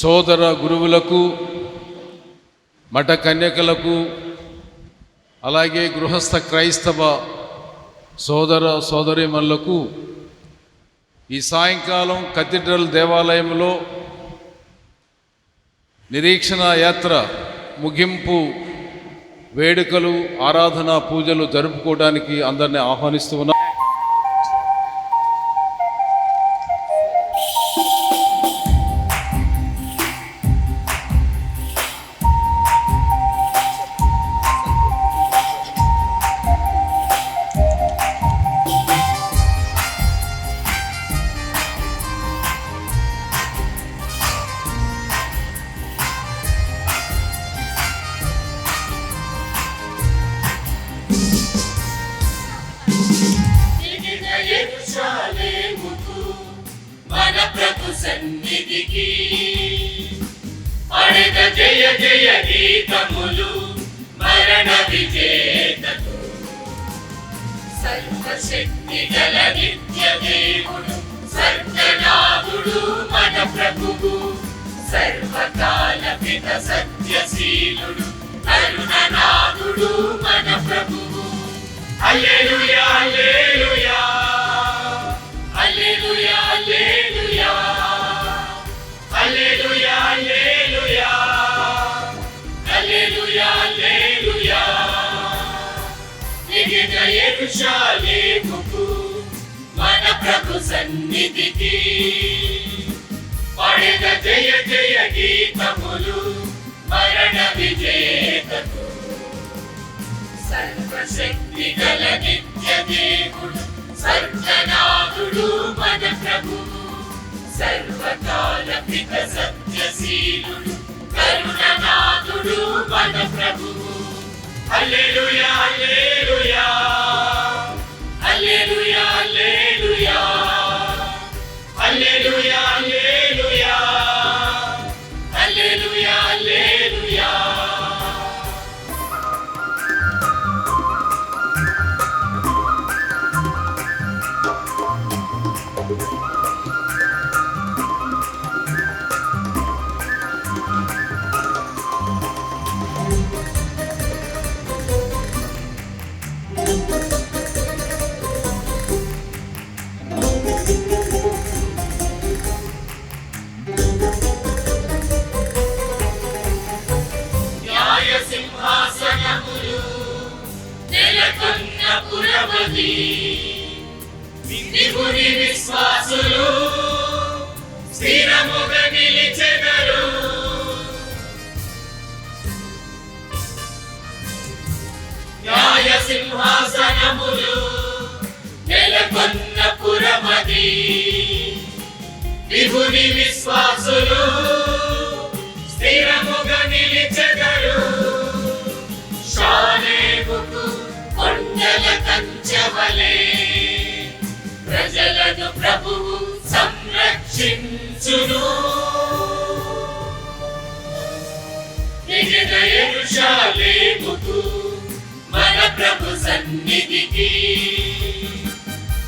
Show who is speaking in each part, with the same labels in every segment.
Speaker 1: సోదర గురువులకు, మఠ కన్యకలకు, అలాగే గృహస్థ క్రైస్తవ సోదర సోదరీమణులకు ఈ సాయంకాలం కథీడ్రల్ దేవాలయంలో నిరీక్షణ యాత్ర ముగింపు వేడుకలు, ఆరాధన, పూజలు జరుపుకోవడానికి అందరినీ ఆహ్వానిస్తూ ఉన్నాం.
Speaker 2: సన్నిధికి పడద జయ జయ గీతములు మరణ విజేతకు, సర్వశక్తి గల నిత్య దేవుడు సర్వనాథుడు మన ప్రభువు, సర్వకాల పిత సత్యశీలుడు కరుణనాథుడు మన ప్రభువు. హల్లెలూయా హల్లెలూయా హల్లెలూయా హల్లెలూయా హల్లెలూయా హల్లెలూయా హల్లెలూయా హల్లెలూయా. నిగిన యెరూషలేముకు మన ప్రభు సన్నిధికి పడద జయ జయ గీతములు మరణ విజేతకు, సర్వశక్తి గల నిత్య దేవుడు సర్వనాథుడు మన ప్రభువు, సర్వకాల పిత సత్యశీలుడు కరుణనాథుడు మన ప్రభువు. హల్లెలూయా హల్లెలూయా హల్లెలూయా హల్లెలూయా హల్లెలూయా హల్లెలూయా హల్లెలూయా హల్లెలూయా. దేవుని విశ్వాసులు స్థిరముగా నిలిచెదరు, న్యాయ సింహాసనములు నెలకొన్న పురమది. దేవుని విశ్వాసులు స్థిరముగా నిలిచెదరు, షాలేముకు కొండల కంచెవలే ప్రజలను ప్రభువు సంరక్షించును. నిగిన యెరూషలేముకు మన ప్రభు సన్నిధికి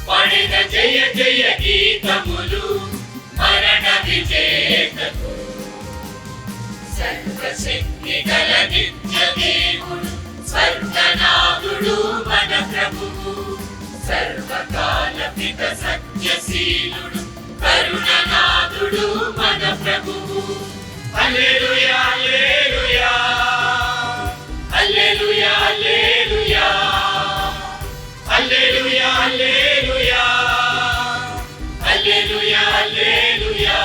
Speaker 2: పడద జయ జయ గీతములు మరణ విజేతకు, సర్వశక్తి గల నిత్య దేవుడు సర్వనాథుడు మన ప్రభువు, సర్వకాల పిత సత్యశీలుడు కరుణనాథుడు మన ప్రభువు. హల్లెలూయా హల్లెలూయా హల్లెలూయా హల్లెలూయా హల్లెలూయా హల్లెలూయా హల్లెలూయా హల్లెలూయా.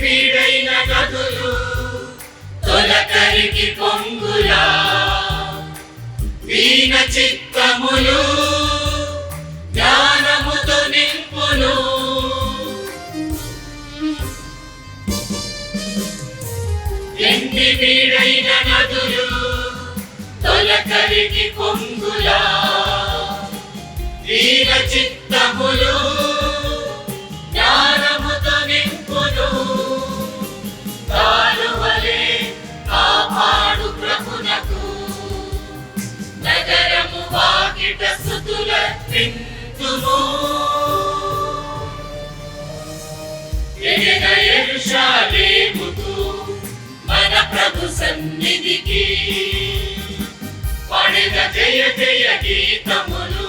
Speaker 2: బీడైన గదులు తొలకరికి పొంగులా, దీన చిత్తములు జ్ఞానముతో నింపును. ఎన్ని బీడైన నదులు తొలకరికి పొంగులా, దీన చిత్తములు సమర్పింతుము. ఎగెద యెరూషలేముకు మన ప్రభు సన్నిధికి పడెద జయ జయ గీతములు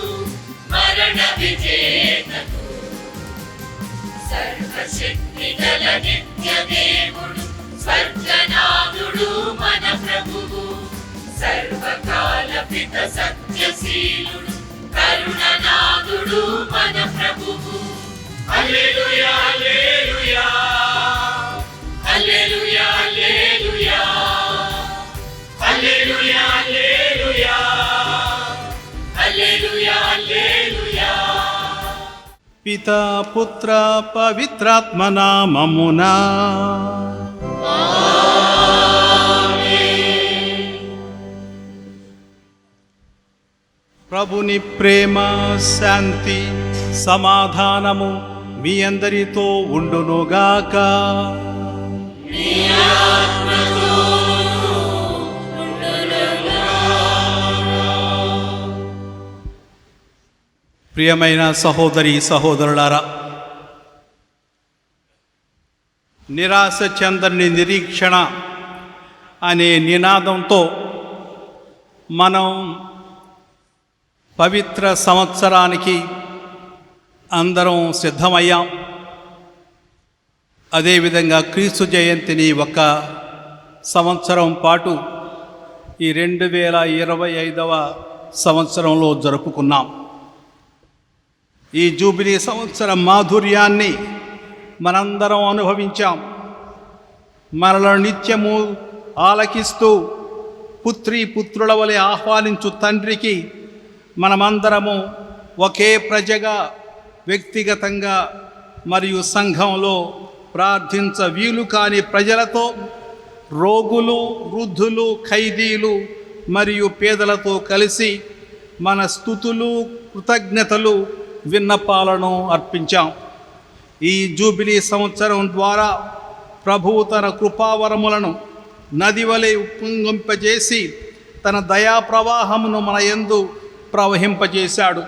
Speaker 2: మరణ విజేతకు. సర్వశక్తి గల నిత్య దేవుడు స్వర్గనాథుడు మన ప్రభువు. సర్వకాల పిత సత్యశీలుడు కరుణనాథుడు మన ప్రభువు. హల్లెలూయా హల్లెలూయా హల్లెలూయా హల్లెలూయా హల్లెలూయా హల్లెలూయా హల్లెలూయా హల్లెలూయా.
Speaker 3: పితా పుత్ర పవిత్రాత్మ నామమునా ప్రభుని ప్రేమ, శాంతి, సమాధానము మీ అందరితో ఉండునుగాక. ప్రియమైన సహోదరి సహోదరులారా, నిరాశ చెందని నిరీక్షణ అనే నినాదంతో మనం పవిత్ర సంవత్సరానికి అందరం సిద్ధమయ్యాం. అదేవిధంగా క్రీస్తు జయంతిని ఒక సంవత్సరం పాటు ఈ 2025వ సంవత్సరంలో జరుపుకున్నాం. ఈ జూబిలీ సంవత్సరం మాధుర్యాన్ని మనందరం అనుభవించాం. మనలను నిత్యము ఆలకిస్తూ పుత్రీ పుత్రుల వలె ఆహ్వానించు తండ్రికి మనమందరము ఒకే ప్రజగా, వ్యక్తిగతంగా మరియు సంఘంలో ప్రార్థించ వీలు కాని ప్రజలతో, రోగులు, వృద్ధులు, ఖైదీలు మరియు పేదలతో కలిసి మన స్తుతులు, కృతజ్ఞతలు, విన్నపాలను అర్పించాం. ఈ జూబిలీ సంవత్సరం ద్వారా ప్రభువు తన కృపావరములను నది వలె ఉప్పొంగింపజేసి తన దయా ప్రవాహమును మన యందు ప్రవహింపజేశాడు.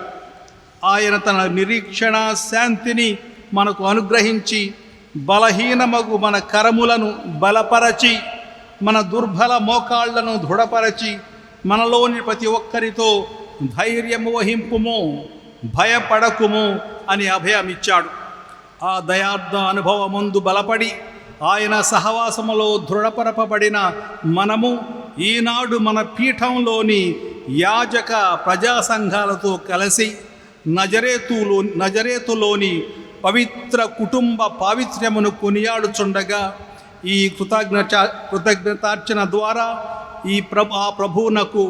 Speaker 3: ఆయన తన నిరీక్షణ శాంతిని మనకు అనుగ్రహించి బలహీనమగు మన కరములను బలపరచి, మన దుర్బల మోకాళ్లను దృఢపరచి, మనలోని ప్రతి ఒక్కరితో ధైర్యము వహింపుము, భయపడకుము అని అభయమిచ్చాడు. ఆ దయార్థ అనుభవముందు బలపడి ఆయన సహవాసములో దృఢపరపబడిన మనము ఈనాడు మన పీఠంలోని యాజక ప్రజా సంఘాలతో కలిసి నజరేతులోని పవిత్ర కుటుంబ పావిత్ర్యమును కొనియాడుచుండగా ఈ కృతజ్ఞతార్చన ద్వారా ఆ ప్రభువునకు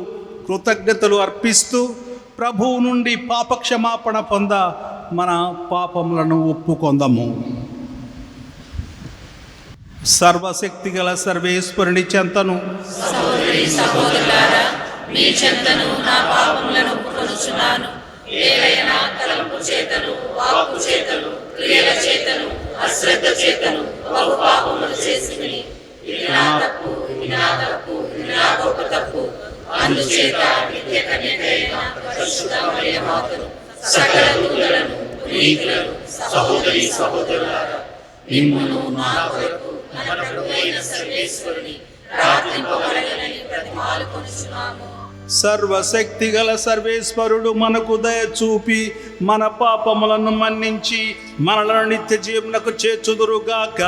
Speaker 3: కృతజ్ఞతలు అర్పిస్తూ ప్రభువు నుండి పాపక్షమాపణ పొంద మన పాపములను ఒప్పుకొందము. సర్వశక్తి గల సర్వేశ్వరుని చెంతను
Speaker 4: సహోదరి సహోదరులారా, మీ చెంతను నా పాపములను ఒప్పుకొనుచున్నాను. ఏలైనా తలంపు చేతను, వాక్కు చేతను, క్రియల చేతను, అశ్రద్ధ చేతను బహు పాపములు చేసితిని. ఇది నా తప్పు, ఇది నా తప్పు, ఇది నా గొప్ప తప్పు. అందుచేత నిత్య కన్యకైన పరిశుద్ధ మరియమాతను, సకల దూతలను, పునీతులను, సహోదరి సహోదరులారా, మిమ్మును నా కొరకు మన ప్రభువైన సర్వేశ్వరుని ప్రార్థింపవలెనని బ్రతిమాలుకొనుచున్నాము.
Speaker 3: సర్వశక్తి గల సర్వేశ్వరుడు మనకు దయ చూపి మన పాపములను మన్నించి మనలను నిత్య జీవనకు చేర్చుదురుగాక.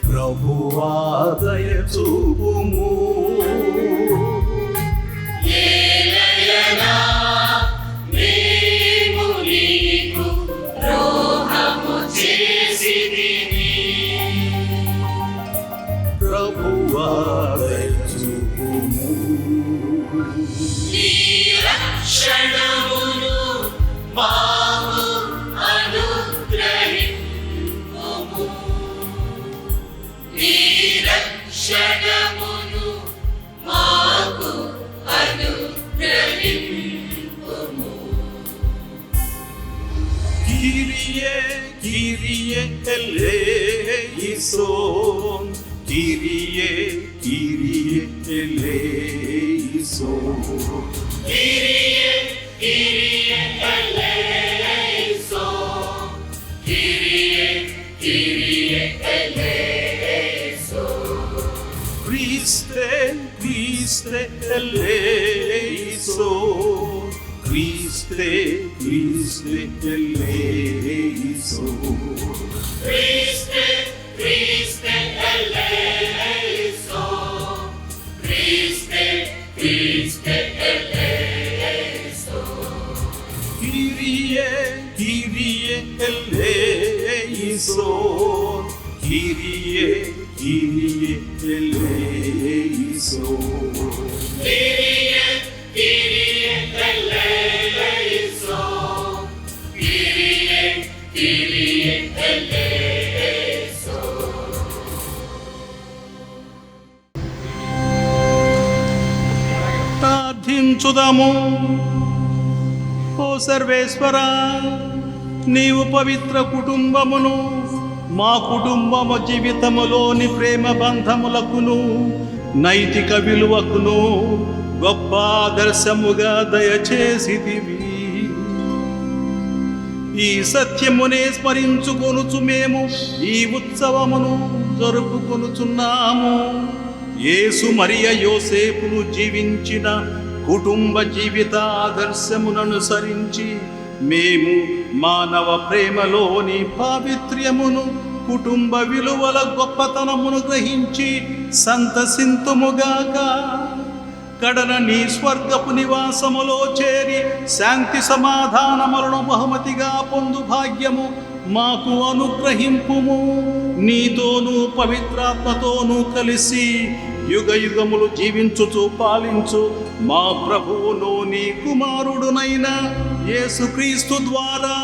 Speaker 3: ప్రభువా దయ చూపుము,
Speaker 2: ఏలయనా మేము నీకు ద్రోహము చేసితిమి.
Speaker 3: ప్రభువా దయ చూపుము,
Speaker 2: నీ రక్షణమును మాకు అనుగ్రహింపుము. నీ రక్షణ
Speaker 3: Kyrie, Kyrie eleison. Kyrie, Kyrie eleison.
Speaker 2: Kyrie, Kyrie eleison. Kyrie, Kyrie eleison.
Speaker 3: Christe, Christe eleison. Christe, Christe eleison.
Speaker 2: Christe, Christe eleison. Christe, Christe eleison.
Speaker 3: Kyrie, Kyrie eleison. Kyrie, Kyrie eleison.
Speaker 2: Kyrie, Kyrie eleison. Kyrie, Kyrie eleison.
Speaker 3: ప్రార్థించుదాము. ఓ సర్వేశ్వర, నీవు పవిత్ర కుటుంబమును మా కుటుంబము జీవితములోని ప్రేమ బంధములకును నైతిక విలువకును గొప్ప ఆదర్శముగా దయచేసితివి. ఈ సత్యమునే స్మరించుకొనుచు మేము ఈ ఉత్సవమును జరుపుకొనుచున్నాము. యేసు మరియ యోసేపును జీవించిన కుటుంబ జీవిత ఆదర్శమును అనుసరించి మేము మానవ ప్రేమలోని పావిత్ర్యమును కుటుంబ విలువల గొప్పతనమును గ్రహించి సంతసింతుముగాక. కడన నీ స్వర్గపు నివాసములో చేరి శాంతి సమాధానములను బహుమతిగా పొందు భాగ్యము మాకు అనుగ్రహింపుము. నీతోనూ పవిత్రాత్మతోనూ కలిసి యుగ యుగములు జీవించుచు పాలించు మా ప్రభువును నీ కుమారుడునైన యేసుక్రీస్తు ద్వారా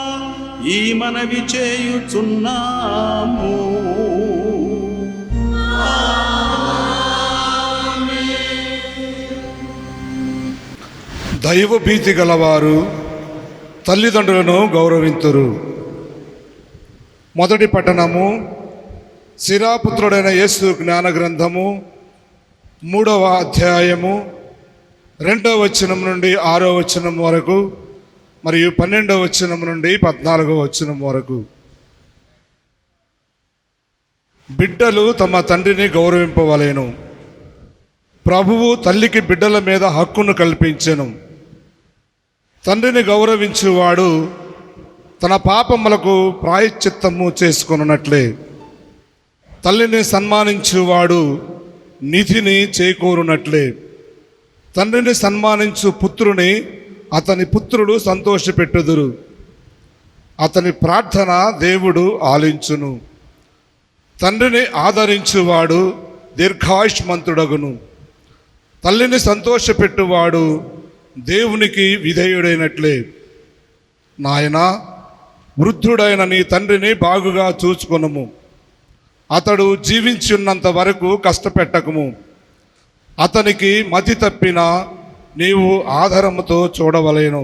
Speaker 3: ఈ మనవి చేయుచున్నాము.
Speaker 5: దైవ భీతి గలవారు తల్లిదండ్రులను గౌరవింతురు. మొదటి పట్టణము శిరాపుత్రుడైన యేసు జ్ఞాన గ్రంథము 3వ అధ్యాయము 2వ వచనం నుండి 6వ వచనం వరకు మరియు 12వ వచనం నుండి 14వ వచనం వరకు. బిడ్డలు తమ తండ్రిని గౌరవింపవలెను. ప్రభువు తల్లికి బిడ్డల మీద హక్కును కల్పించెను. తండ్రిని గౌరవించువాడు తన పాపములకు ప్రాయశ్చిత్తము చేసుకొనున్నట్లే తల్లిని సన్మానించువాడు నిధిని చేకూరునట్లే తండ్రిని సన్మానించు పుత్రుని అతని పుత్రుడు సంతోషపెట్టుదురు. అతని ప్రార్థన దేవుడు ఆలించును. తండ్రిని ఆదరించువాడు దీర్ఘాయుష్మంతుడగును. తల్లిని సంతోషపెట్టువాడు దేవునికి విధేయుడైనట్లే. నాయనా, వృద్ధుడైన నీ తండ్రిని బాగుగా చూచుకొనుము. అతడు జీవించున్నంత వరకు కష్టపెట్టకము. అతనికి మతి తప్పిన నీవు ఆధారముతో చూడవలేను.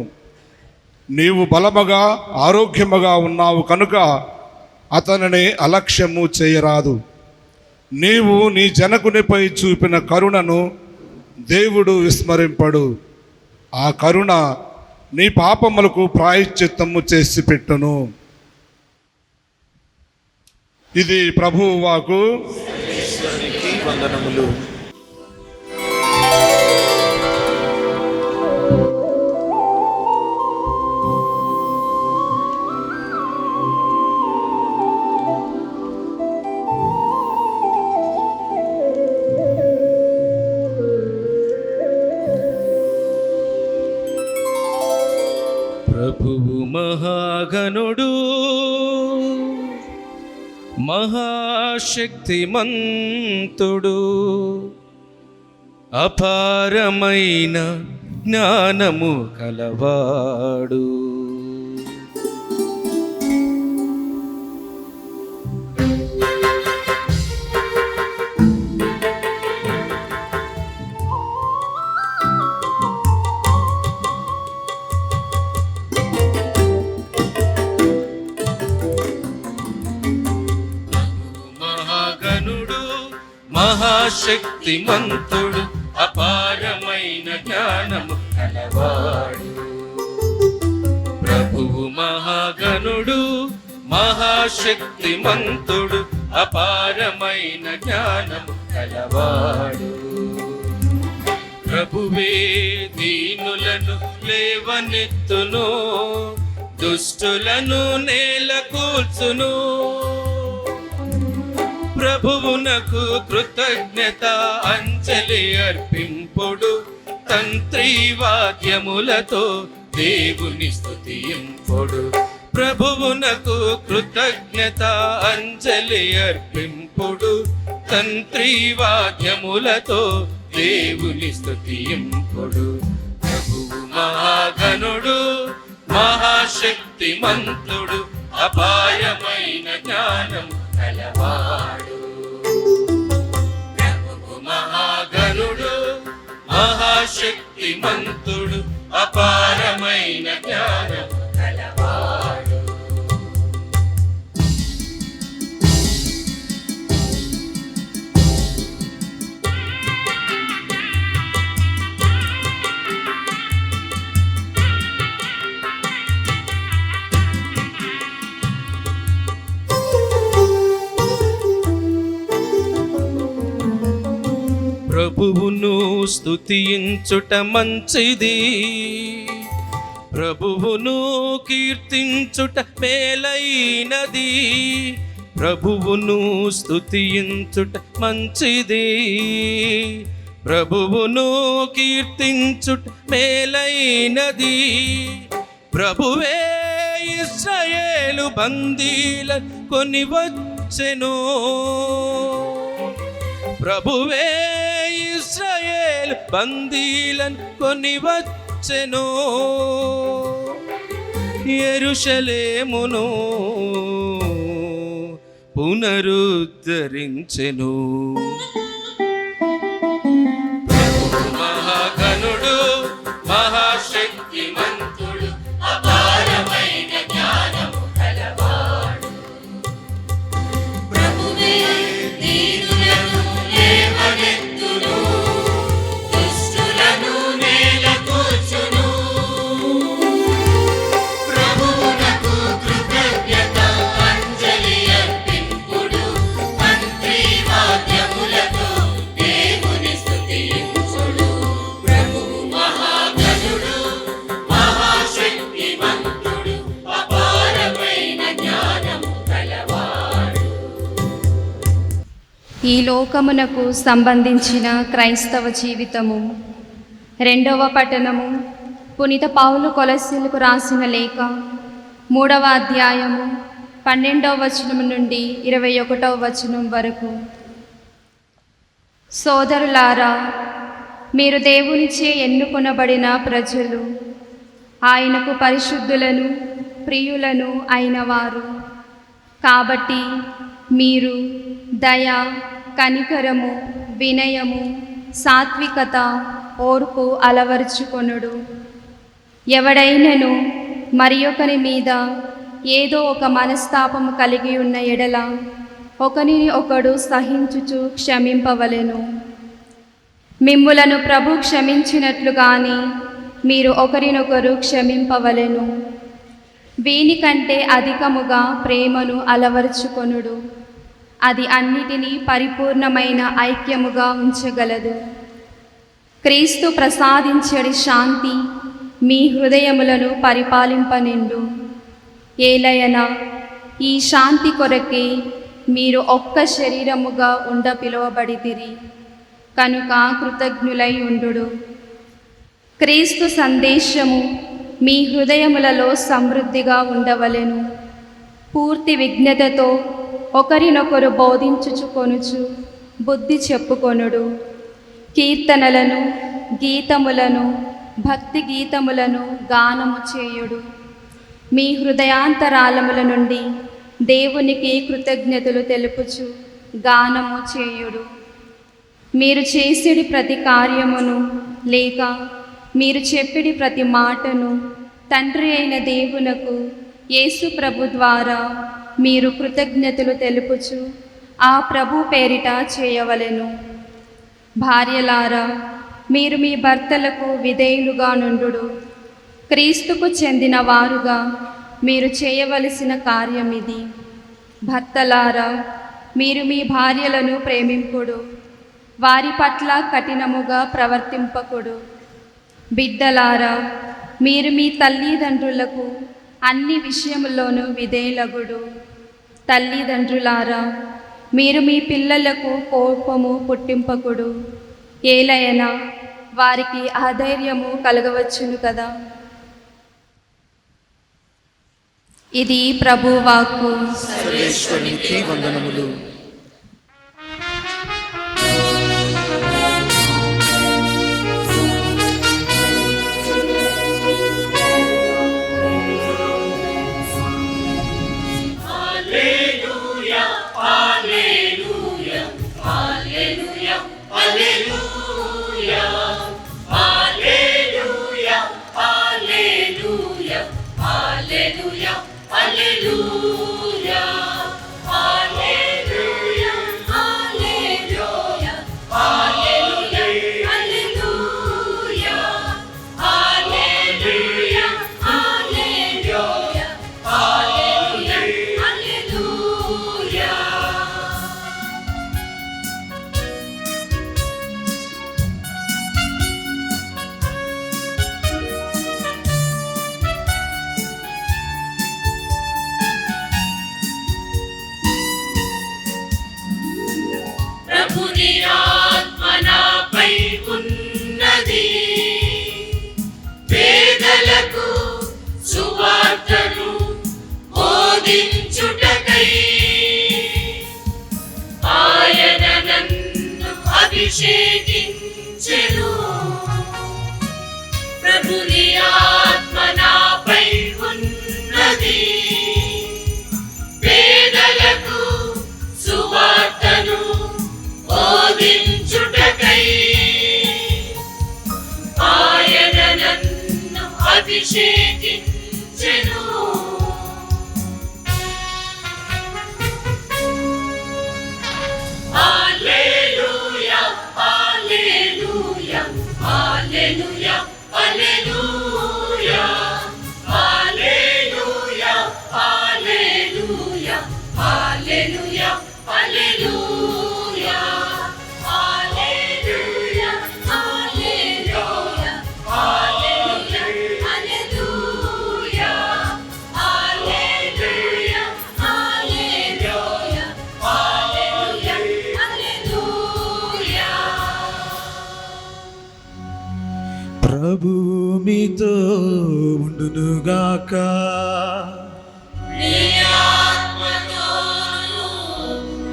Speaker 5: నీవు బలముగా ఆరోగ్యముగా ఉన్నావు కనుక అతనిని అలక్ష్యము చేయరాదు. నీవు నీ జనకునిపై చూపిన కరుణను దేవుడు విస్మరింపడు. ఆ కరుణ నీ పాపములకు ప్రాయశ్చిత్తము చేసి పెట్టును. ఇది ప్రభువు వాకు.
Speaker 3: వందనములు.
Speaker 6: ప్రభువు మహాగణుడు, మహాశక్తిమంతుడు, అపారమైన జ్ఞానము కలవాడు. మహాశక్తిమంతుడు అపారమైన జ్ఞానము కలవాడు. ప్రభువు మహాగణుడు మహాశక్తిమంతుడు అపారమైన జ్ఞానము కలవాడు. ప్రభువే దీనులను లేవనెత్తును, దుష్టులను నేలకూల్చును. ప్రభువునకు కృతజ్ఞత అంజలి అర్పింపుడు, తంత్రి వాద్యములతో దేవుని స్తుతింపుడు. ప్రభువునకు కృతజ్ఞత అంజలి అర్పింపుడు, తంత్రి వాద్యములతో దేవుని స్తుతింపుడు. ప్రభువు మహాగణుడు మహాశక్తిమంతుడు అపారమైన జ్ఞానం కలవాడు. ప్రభువు మహాగణుడు మహాశక్తిమంతుడు అపారమైన జ్ఞానం కలవాడు. ప్రభువును స్తుతించుట మంచిది, ప్రభువును కీర్తించుట మేలైనది. ప్రభువును స్తుతించుట మంచిది, ప్రభువును కీర్తించుట మేలైనది. ప్రభువే ఇశ్రాయేలు బందీలను కొని వచ్చెను, ప్రభువే ఇశ్రాయేలు బందీలను కొని వచ్చెను. యెరూషలేమును పునరుద్ధరించెను. ప్రభువు మహాగణుడు మహాశక్తిమంతుడు అపారమైన జ్ఞానము కలవాడు.
Speaker 2: ప్రభువే దీనులను లేవనెత్తును, దుష్టులను నేలకూల్చును. ప్రభువునకు కృతజ్ఞత అంజలి అర్పింపుడు, తంత్రి వాద్యములతో దేవుని స్తుతించుడు. ప్రభువు మహాగణుడు మహాశక్తిమంతుడు అపారమైన జ్ఞానము కలవాడు.
Speaker 7: ఈ లోకమునకు సంబంధించిన క్రైస్తవ జీవితము. 2వ పట్టణము పునీత పౌలు కొలస్సీలకు రాసిన లేఖ 3వ అధ్యాయము 12వ వచనం నుండి 21వ వచనం వరకు. సోదరులారా, మీరు దేవునిచే ఎన్నుకొనబడిన ప్రజలు, ఆయనకు పరిశుద్ధులను ప్రియులను అయినవారు. కాబట్టి మీరు దయ, కనికరము, వినయము, సాత్వికత, ఓర్పు అలవరుచుకొనుడు. ఎవడైనను మరి ఒకరి మీద ఏదో ఒక మనస్తాపము కలిగి ఉన్న ఎడల ఒకనిని ఒకడు సహించుచు క్షమింపవలెను. మిమ్ములను ప్రభు క్షమించినట్లు గాని మీరు ఒకరినొకరు క్షమింపవలెను. వీనికంటే అధికముగా ప్రేమను అలవరుచుకొనుడు. అది అన్నిటినీ పరిపూర్ణమైన ఐక్యముగా ఉంచగలదు. క్రీస్తు ప్రసాదించడి శాంతి మీ హృదయములను పరిపాలింపనిండు. ఏలయనా ఈ శాంతి కొరకే మీరు ఒక్క శరీరముగా ఉండ పిలువబడితిరి కనుక కృతజ్ఞులై ఉండుడు. క్రీస్తు సందేశము మీ హృదయములలో సమృద్ధిగా ఉండవలెను. పూర్తి విజ్ఞతతో ఒకరినొకరు బోధించుచుకొనుచు బుద్ధి చెప్పుకొనుడు. కీర్తనలను, గీతములను, భక్తి గీతములను గానము చేయుడు. మీ హృదయాంతరాళముల నుండి దేవునికి కృతజ్ఞతలు తెలుపుచు గానము చేయుడు. మీరు చేసిడి ప్రతి కార్యమును లేక మీరు చెప్పిడి ప్రతి మాటను తండ్రి అయిన దేవునకు యేసు ప్రభు ద్వారా మీరు కృతజ్ఞతలు తెలుపుచు ఆ ప్రభు పేరిట చేయవలెను. భార్యలారా, మీరు మీ భర్తలకు విధేయులుగా నుండుడు. క్రీస్తుకు చెందిన వారుగా మీరు చేయవలసిన కార్యం ఇది. భర్తలారా, మీరు మీ భార్యలను ప్రేమింపుడు, వారి పట్ల కఠినముగా ప్రవర్తింపకుడు. బిడ్డలారా, మీరు మీ తల్లిదండ్రులకు అన్ని విషయముల్లోనూ విధేయులగుడు. తల్లిదండ్రులారా, మీరు మీ పిల్లలకు కోపము పుట్టింపకుడు, ఏలైనా వారికి అధైర్యము కలగవచ్చును కదా. ఇది ప్రభువాక్కు.
Speaker 8: సర్వేశ్వరునికి వందనములు.
Speaker 2: ప్రభుని ఆత్మ నాపై ఉన్నది, పేదలకు సువార్తను బోధించుటకై. ఆయన నన్ను అభిషేకించెను. ప్రభుని ఆత్మ నాపై ఉన్నది, పేదలకు సువార్తను బోధించుటకై. ఆయన నన్ను అభిషేకించెను. హల్లెలూయా, హల్లెలూయా, హల్లెలూయా, హల్లెలూయా, హల్లెలూయా, హల్లెలూయా, హల్లెలూయా, హల్లెలూయా, హల్లెలూయా, హల్లెలూయా, హల్లెలూయా, హల్లెలూయా, హల్లెలూయా, హల్లెలూయా, హల్లెలూయా, హల్లెలూయా.
Speaker 8: ప్రభు మీతో ఉండునుగాక.
Speaker 2: నీ ఆత్మతోనూ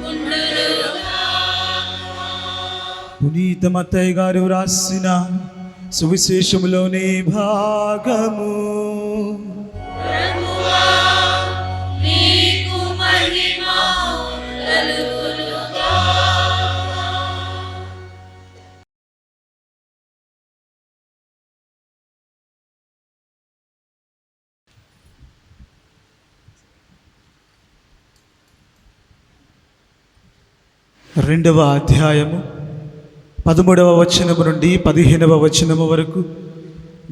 Speaker 2: ఉండునుగాక.
Speaker 8: పునీత మత్తయ్య గారు రాసిన సువిశేషములోని భాగము.
Speaker 2: ప్రభువా, నీకు మహిమ కలుగునుగాక.
Speaker 8: రెండవ అధ్యాయము 13వ వచనము నుండి 15వ వచనము వరకు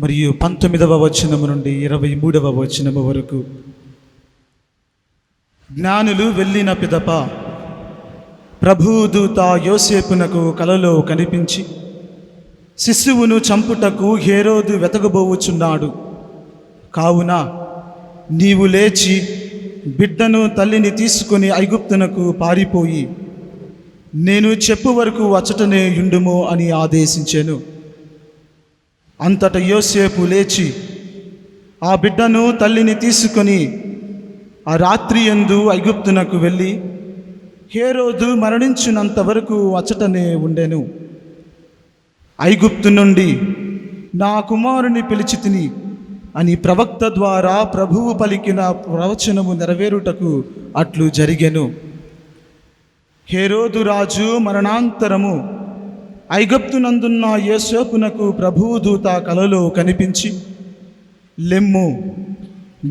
Speaker 8: మరియు 19వ వచనము నుండి 23వ వచనము వరకు. జ్ఞానులు వెళ్ళిన పిదప ప్రభుదూత యోసేపునకు కలలో కనిపించి, శిశువును చంపుటకు హేరోదు వెతకబోవుచున్నాడు, కావున నీవు లేచి బిడ్డను తల్లిని తీసుకుని ఐగుప్తునకు పారిపోయి నేను చెప్పు వరకు అచ్చటనే యుండుము అని ఆదేశించెను. అంతట యోసేపు లేచి ఆ బిడ్డను తల్లిని తీసుకొని ఆ రాత్రి యందు ఐగుప్తునకు వెళ్ళి హేరోదు మరణించినంత వరకు అచ్చటనే ఉండెను. ఐగుప్తు నుండి నా కుమారుని పిలిచి తిని అని ప్రవక్త ద్వారా ప్రభువు పలికిన ప్రవచనము నెరవేరుటకు అట్లు జరిగెను. హేరోదు రాజు మరణాంతరము ఐగుప్తునందున్న యోసేపునకు ప్రభువు దూత కలలో కనిపించి, లెమ్ము,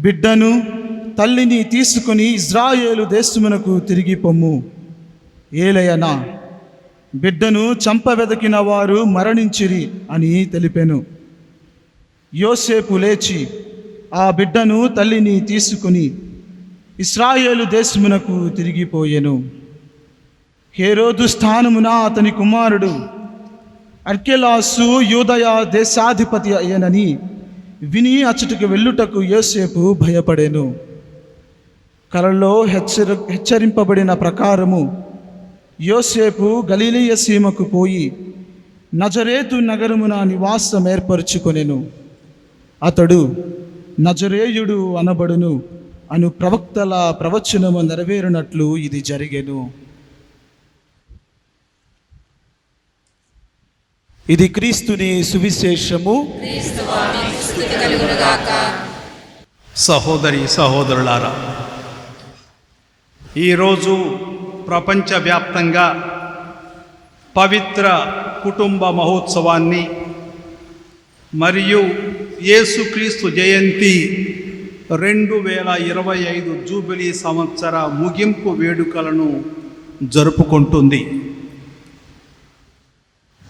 Speaker 8: బిడ్డను తల్లిని తీసుకుని ఇజ్రాయేలు దేశమునకు తిరిగి పొమ్ము, ఏలయనా బిడ్డను చంపవెదకిన వారు మరణించిరి అని తెలిపెను. యోసేపు లేచి ఆ బిడ్డను తల్లిని తీసుకుని ఇశ్రాయేలు దేశమునకు తిరిగిపోయెను. హేరోదు స్థానమున అతని కుమారుడు అర్కెలాసు యూదయ దేశాధిపతి అయ్యనని విని అచ్చటికి వెళ్ళుటకు యోసేపు భయపడెను. కలలో హెచ్చరింపబడిన ప్రకారము యోసేపు గలిలయ సీమకు పోయి నజరేతు నగరమున నివాసం ఏర్పరచుకొనెను. అతడు నజరేయుడు అనబడును అను ప్రవక్తల ప్రవచనము నెరవేరునట్లు ఇది జరిగెను. ఇది క్రీస్తుని సువిశేషము.
Speaker 4: క్రీస్తువా మీకు స్తుతి కలుగునుగాక.
Speaker 3: సహోదరి సహోదరులారా, ఈరోజు ప్రపంచవ్యాప్తంగా పవిత్ర కుటుంబ మహోత్సవాన్ని మరియు యేసుక్రీస్తు జయంతి 2025 జూబిలీ సంవత్సర ముగింపు వేడుకలను జరుపుకుంటుంది.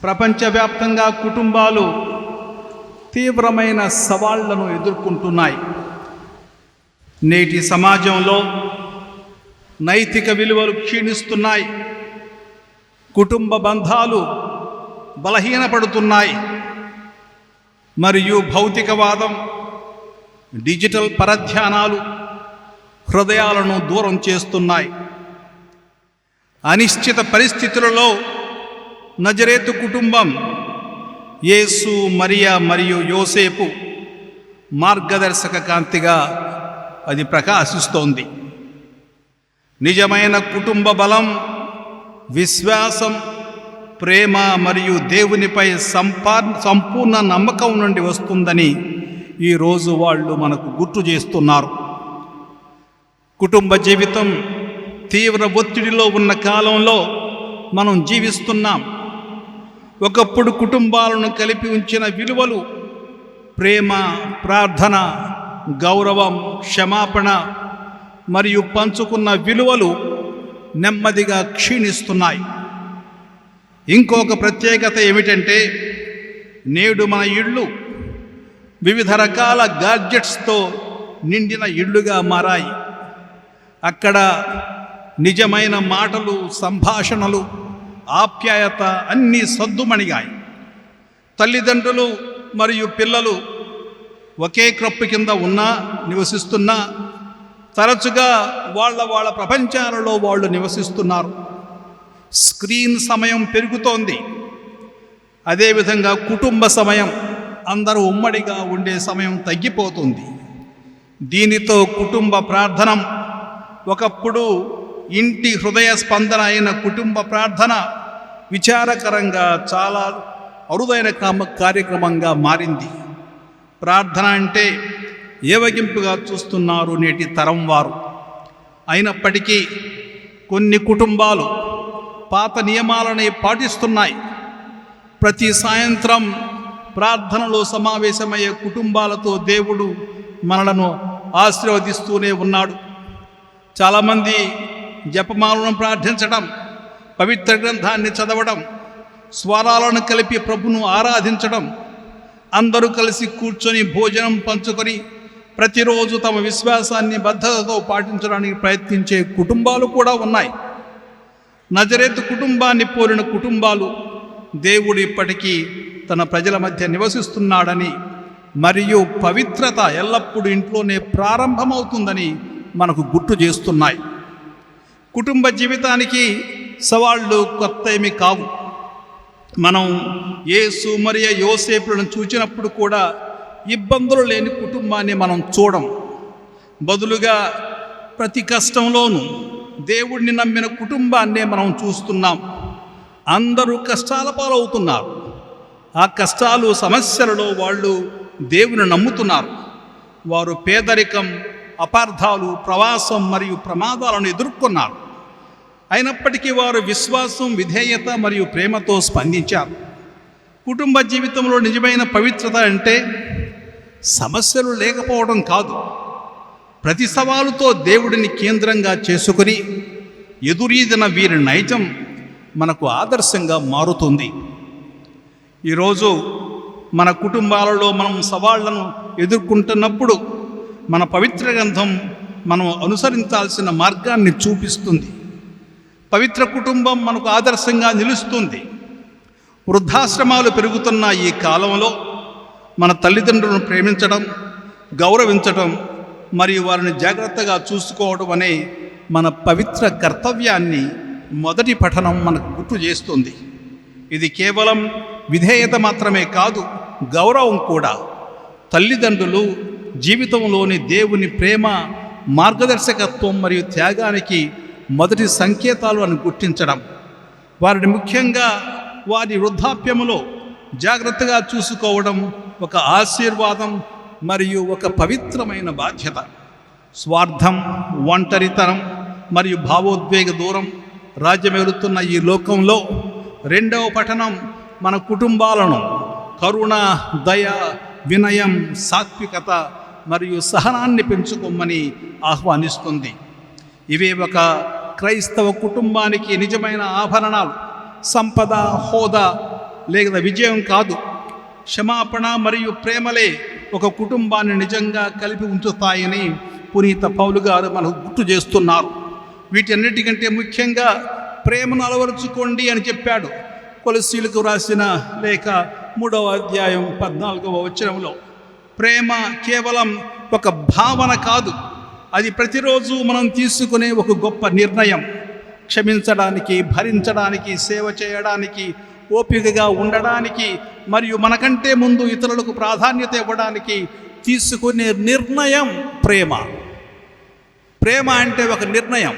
Speaker 3: ప్రపంచవ్యాప్తంగా కుటుంబాలు తీవ్రమైన సవాళ్లను ఎదుర్కొంటున్నాయి. నేటి సమాజంలో నైతిక విలువలు క్షీణిస్తున్నాయి. కుటుంబ బంధాలు బలహీనపడుతున్నాయి. మరియు భౌతికవాదం, డిజిటల్ పరధ్యానాలు హృదయాలను దూరం చేస్తున్నాయి. అనిశ్చిత పరిస్థితులలో నజరేతు కుటుంబం యేసు, మరియా మరియు యోసేపు మార్గదర్శక కాంతిగా అది ప్రకాశిస్తోంది. నిజమైన కుటుంబ బలం విశ్వాసం, ప్రేమ మరియు దేవునిపై సంపూర్ణ నమ్మకం నుండి వస్తుందని ఈరోజు వాళ్ళు మనకు గుర్తు చేస్తున్నారు. కుటుంబ జీవితం తీవ్ర ఒత్తిడిలో ఉన్న కాలంలో మనం జీవిస్తున్నాం. ఒకప్పుడు కుటుంబాలను కలిపి ఉంచిన విలువలు ప్రేమ, ప్రార్థన, గౌరవం, క్షమాపణ మరియు పంచుకున్న విలువలు నెమ్మదిగా క్షీణిస్తున్నాయి. ఇంకొక ప్రత్యేకత ఏమిటంటే నేడు మన ఇళ్ళు వివిధ రకాల గాడ్జెట్స్తో నిండిన ఇళ్ళుగా మారాయి. అక్కడ నిజమైన మాటలు, సంభాషణలు, ఆప్యాయత అన్నీ సద్దుమణిగాయి. తల్లిదండ్రులు మరియు పిల్లలు ఒకే క్రొప్పు కింద నివసిస్తున్నా తరచుగా వాళ్ళ ప్రపంచాలలో వాళ్ళు నివసిస్తున్నారు. స్క్రీన్ సమయం పెరుగుతోంది. అదేవిధంగా కుటుంబ సమయం, అందరూ ఉమ్మడిగా ఉండే సమయం తగ్గిపోతుంది. దీనితో కుటుంబ ప్రార్థన, ఒకప్పుడు ఇంటి హృదయ స్పందన అయిన కుటుంబ ప్రార్థన విచారకరంగా చాలా అరుదైన కార్యక్రమంగా మారింది. ప్రార్థన అంటే ఏవగింపుగా చూస్తున్నారు నేటి తరం వారు. అయినప్పటికీ కొన్ని కుటుంబాలు పాత నియమాలని పాటిస్తున్నాయి. ప్రతి సాయంత్రం ప్రార్థనలో సమావేశమయ్యే కుటుంబాలతో దేవుడు మనలను ఆశీర్వదిస్తూనే ఉన్నాడు. చాలామంది జపమాలను ప్రార్థించడం, పవిత్ర గ్రంథాన్ని చదవడం, స్వరాలను కలిపి ప్రభును ఆరాధించడం, అందరూ కలిసి కూర్చొని భోజనం పంచుకొని ప్రతిరోజు తమ విశ్వాసాన్ని బద్ధతతో పాటించడానికి ప్రయత్నించే కుటుంబాలు కూడా ఉన్నాయి. నజరేతు కుటుంబాన్ని పోలిన కుటుంబాలు దేవుడు ఇప్పటికీ తన ప్రజల మధ్య నివసిస్తున్నాడని మరియు పవిత్రత ఎల్లప్పుడూ ఇంట్లోనే ప్రారంభమవుతుందని మనకు గుర్తు చేస్తున్నాయి. కుటుంబ జీవితానికి సవాళ్ళు కొత్త ఏమీ కావు. మనం యేసు మరియు యోసేపులను చూచినప్పుడు కూడా ఇబ్బందులు లేని కుటుంబాన్ని మనం చూడం. బదులుగా ప్రతి కష్టంలోనూ దేవుడిని నమ్మిన కుటుంబాన్నే మనం చూస్తున్నాం. అందరూ కష్టాల పాలవుతున్నారు. ఆ కష్టాలు, సమస్యలలో వాళ్ళు దేవుని నమ్ముతున్నారు. వారు పేదరికం, అపార్థాలు, ప్రవాసం మరియు ప్రమాదాలను ఎదుర్కొన్నారు. అయినప్పటికీ వారు విశ్వాసం, విధేయత మరియు ప్రేమతో స్పందించారు. కుటుంబ జీవితంలో నిజమైన పవిత్రత అంటే సమస్యలు లేకపోవడం కాదు, ప్రతి సవాలుతో దేవుడిని కేంద్రంగా చేసుకుని ఎదురీదిన వీరి నైజం మనకు ఆదర్శంగా మారుతుంది. ఈరోజు మన కుటుంబాలలో మనం సవాళ్లను ఎదుర్కొంటున్నప్పుడు మన పవిత్ర గ్రంథం మనం అనుసరించాల్సిన మార్గాన్ని చూపిస్తుంది. పవిత్ర కుటుంబం మనకు ఆదర్శంగా నిలుస్తుంది. వృద్ధాశ్రమాలు పెరుగుతున్న ఈ కాలంలో మన తల్లిదండ్రులను ప్రేమించడం, గౌరవించడం మరియు వారిని జాగ్రత్తగా చూసుకోవడం అనే మన పవిత్ర కర్తవ్యాన్ని మొదటి పఠనం మనకు గుర్తు చేస్తుంది. ఇది కేవలం విధేయత మాత్రమే కాదు, గౌరవం కూడా. తల్లిదండ్రులు జీవితంలోని దేవుని ప్రేమ, మార్గదర్శకత్వం మరియు త్యాగానికి మొదటి సంకేతాలు అని గుర్తించడం, వారిని ముఖ్యంగా వారి వృద్ధాప్యములో జాగ్రత్తగా చూసుకోవడం ఒక ఆశీర్వాదం మరియు ఒక పవిత్రమైన బాధ్యత. స్వార్థం, ఒంటరితనం మరియు భావోద్వేగ దూరం రాజ్యమేలుతున్న ఈ లోకంలో రెండవ పఠనం మన కుటుంబాలను కరుణ, దయ, వినయం, సాత్వికత మరియు సహనాన్ని పెంచుకోమని ఆహ్వానిస్తుంది. ఇవే ఒక క్రైస్తవ కుటుంబానికి నిజమైన ఆభరణాలు. సంపద, హోదా లేదా విజయం కాదు, క్షమాపణ మరియు ప్రేమలే ఒక కుటుంబాన్ని నిజంగా కలిపి ఉంచుతాయని పునీత పౌలు గారు మనకు గుర్తు చేస్తున్నారు. వీటన్నిటికంటే ముఖ్యంగా ప్రేమను అలవరుచుకోండి అని చెప్పాడు కొలస్సీలకు రాసిన లేఖ 3వ అధ్యాయం 14వ వచనంలో. ప్రేమ కేవలం ఒక భావన కాదు, అది ప్రతిరోజు మనం తీసుకునే ఒక గొప్ప నిర్ణయం. క్షమించడానికి, భరించడానికి, సేవ చేయడానికి, ఓపికగా ఉండడానికి మరియు మనకంటే ముందు ఇతరులకు ప్రాధాన్యత ఇవ్వడానికి తీసుకునే నిర్ణయం ప్రేమ. ప్రేమ అంటే ఒక నిర్ణయం.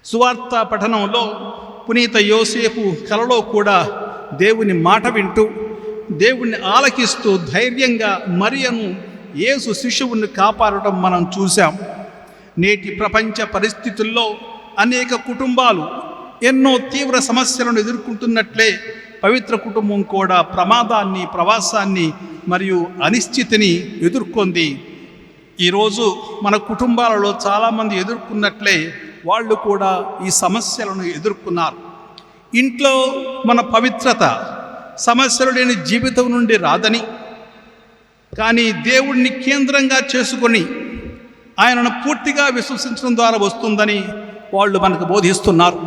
Speaker 3: సువార్త పఠనంలో పునీత యోసేపు కలలో కూడా దేవుని మాట వింటూ, దేవుణ్ణి ఆలకిస్తూ ధైర్యంగా మరియను, యేసు శిశువుని కాపాడటం మనం చూసాం. నేటి ప్రపంచ పరిస్థితుల్లో అనేక కుటుంబాలు ఎన్నో తీవ్ర సమస్యలను ఎదుర్కొంటున్నట్లే పవిత్ర కుటుంబం కూడా ప్రమాదాన్ని, ప్రవాసాన్ని మరియు అనిశ్చితిని ఎదుర్కొంది. ఈరోజు మన కుటుంబాలలో చాలామంది ఎదుర్కొన్నట్లే వాళ్ళు కూడా ఈ సమస్యలను ఎదుర్కొన్నారు. ఇంట్లో మన పవిత్రత సమస్యలు లేని జీవితం నుండి రాదని, కానీ దేవుణ్ణి కేంద్రంగా చేసుకొని ఆయనను పూర్తిగా విశ్వసించడం ద్వారా వస్తుందని వాళ్ళు మనకు బోధిస్తున్నారు.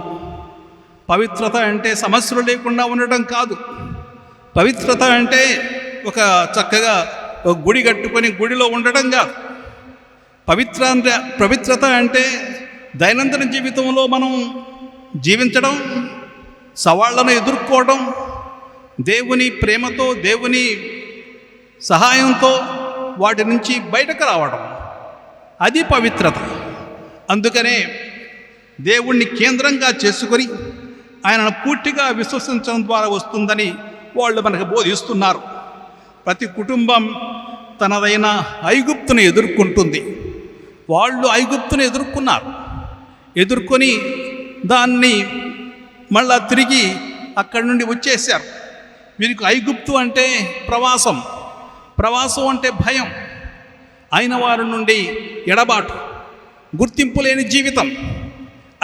Speaker 3: పవిత్రత అంటే సమస్యలు లేకుండా ఉండటం కాదు. పవిత్రత అంటే ఒక చక్కగా ఒక గుడి కట్టుకొని గుడిలో ఉండటం కాదు. పవిత్రత అంటే దైనందిన జీవితంలో మనం జీవించడం, సవాళ్లను ఎదుర్కోవడం, దేవుని ప్రేమతో, దేవుని సహాయంతో వాటి నుంచి బయటకు రావడం, అది పవిత్రత. అందుకనే దేవుణ్ణి కేంద్రంగా చేసుకొని ఆయనను పూర్తిగా విశ్వసించడం ద్వారా వస్తుందని వాళ్ళు మనకు బోధిస్తున్నారు. ప్రతి కుటుంబం తనదైన ఐగుప్తును ఎదుర్కొంటుంది. వాళ్ళు ఐగుప్తును ఎదుర్కొని దాన్ని మళ్ళా తిరిగి అక్కడి నుండి వచ్చేసారు. వీరికి ఐగుప్తు అంటే ప్రవాసం అంటే భయం, అయిన వారి నుండి ఎడబాటు, గుర్తింపు లేని జీవితం.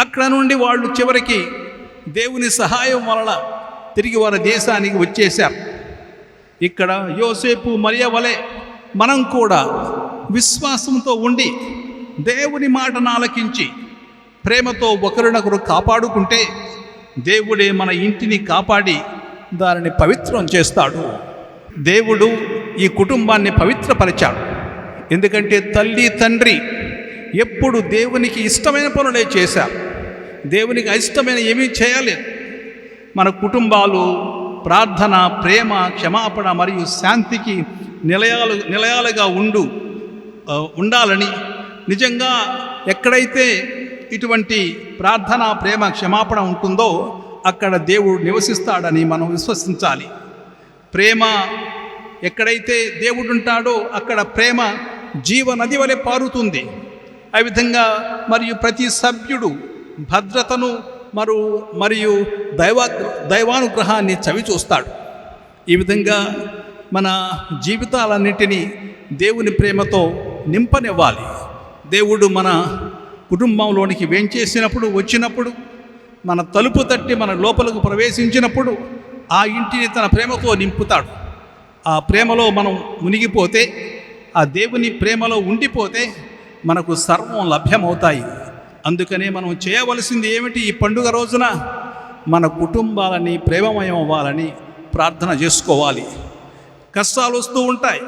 Speaker 3: అక్కడ నుండి వాళ్ళు చివరికి దేవుని సహాయం వలన తిరిగి వారి దేశానికి వచ్చేశారు. ఇక్కడ యోసేపు మరియ వలె మనం కూడా విశ్వాసంతో ఉండి దేవుని మాటను ఆలకించి ప్రేమతో ఒకరినొకరు కాపాడుకుంటే దేవుడే మన ఇంటిని కాపాడి దానిని పవిత్రం చేస్తాడు. దేవుడు ఈ కుటుంబాన్ని పవిత్రపరిచాడు. ఎందుకంటే తల్లి, తండ్రి ఎప్పుడు దేవునికి ఇష్టమైన పనులే చేశారు. దేవునికి అయిష్టమైన ఏమీ చేయలేదు. మన కుటుంబాలు ప్రార్థన, ప్రేమ, క్షమాపణ మరియు శాంతికి నిలయాలుగా ఉండాలని, నిజంగా ఎక్కడైతే ఇటువంటి ప్రార్థన, ప్రేమ, క్షమాపణ ఉంటుందో అక్కడ దేవుడు నివసిస్తాడని మనం విశ్వసించాలి. ప్రేమ ఎక్కడైతే దేవుడు ఉంటాడో అక్కడ ప్రేమ జీవనది వలె పారుతుంది. ఆ విధంగా మరియు ప్రతి సభ్యుడు భద్రతను మరియు దైవానుగ్రహాన్ని చవి చూస్తాడు. ఈ విధంగా మన జీవితాలన్నిటినీ దేవుని ప్రేమతో నింపనివ్వాలి. దేవుడు మన కుటుంబంలోనికి వేంచేసినప్పుడు వచ్చినప్పుడు మన తలుపు తట్టి మన లోపలకు ప్రవేశించినప్పుడు ఆ ఇంటిని తన ప్రేమతో నింపుతాడు. ఆ ప్రేమలో మనం మునిగిపోతే, ఆ దేవుని ప్రేమలో ఉండిపోతే మనకు సర్వం లభ్యమవుతాయి. అందుకనే మనం చేయవలసింది ఏమిటి? ఈ పండుగ రోజున మన కుటుంబాలని ప్రేమమయం అవ్వాలని ప్రార్థన చేసుకోవాలి. కష్టాలు వస్తూ ఉంటాయి,